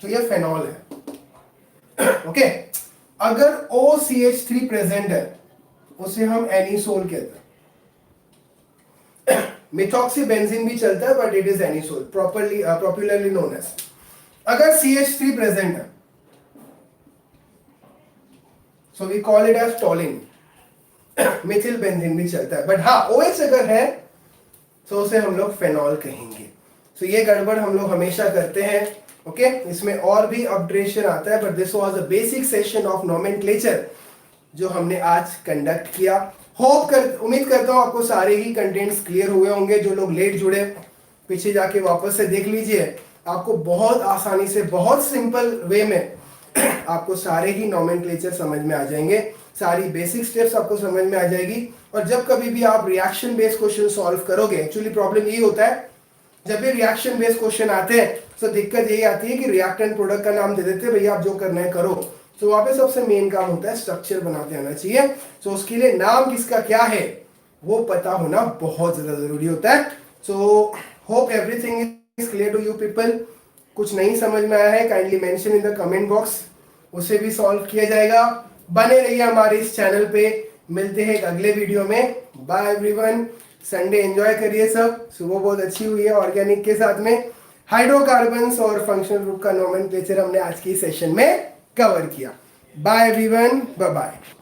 S1: तो ये फेनॉल है। ओके, अगर OCH3 प्रेजेंट है उसे हम एनिसोल कहते हैं। मिथॉक्सी बेंजीन भी चलता है, but it is anisole, popularly known as. अगर CH3 प्रेजेंट है so we call it as toluene. Methyl benzene भी चलता है, बट हाँ OH अगर है तो उसे हम लोग फेनॉल कहेंगे। सो ये गड़बड़ हम लोग हमेशा करते हैं ओके इसमें और भी अपडेशन आता है, but this was a basic session of nomenclature जो हमने आज कंडक्ट किया। उम्मीद करता हूं आपको सारे ही कंटेंट्स क्लियर हुए होंगे। जो लोग लेट जुड़े पीछे जाके वापस से देख लीजिए, आपको बहुत आसानी से बहुत सिंपल वे में आपको सारे ही नोमेनक्लेचर समझ में आ जाएंगे, सारी बेसिक स्टेप्स आपको समझ में आ जाएगी। और जब कभी भी आप रिएक्शन बेस्ड क्वेश्चन सॉल्व करोगे, एक्चुअली प्रॉब्लम यही होता है जब भी रिएक्शन बेस्ड क्वेश्चन आते हैं तो दिक्कत यही आती है कि रिएक्टेंट प्रोडक्ट का नाम दे देते हैं, भैया आप जो करना है करो। तो वहां पे सबसे मेन काम होता है स्ट्रक्चर बनाते आना चाहिए। तो उसके लिए नाम किसका क्या है वो पता होना बहुत ज्यादा जरूरी होता है। So hope everything is clear to you people. कुछ नहीं समझ में आया है kindly mention in the comment box, उसे भी सॉल्व किया जाएगा। बने रहिए हमारे इस चैनल पे, मिलते हैं एक अगले वीडियो में। बाय एवरीवन, संडे एंजॉय करिए सब। सुबह बहुत अच्छी हुई है ऑर्गेनिक के साथ में। हाइड्रोकार्बन्स और फंक्शनल ग्रुप का नोमेनक्लेचर हमने आज की सेशन में कवर किया। Bye everyone, bye bye.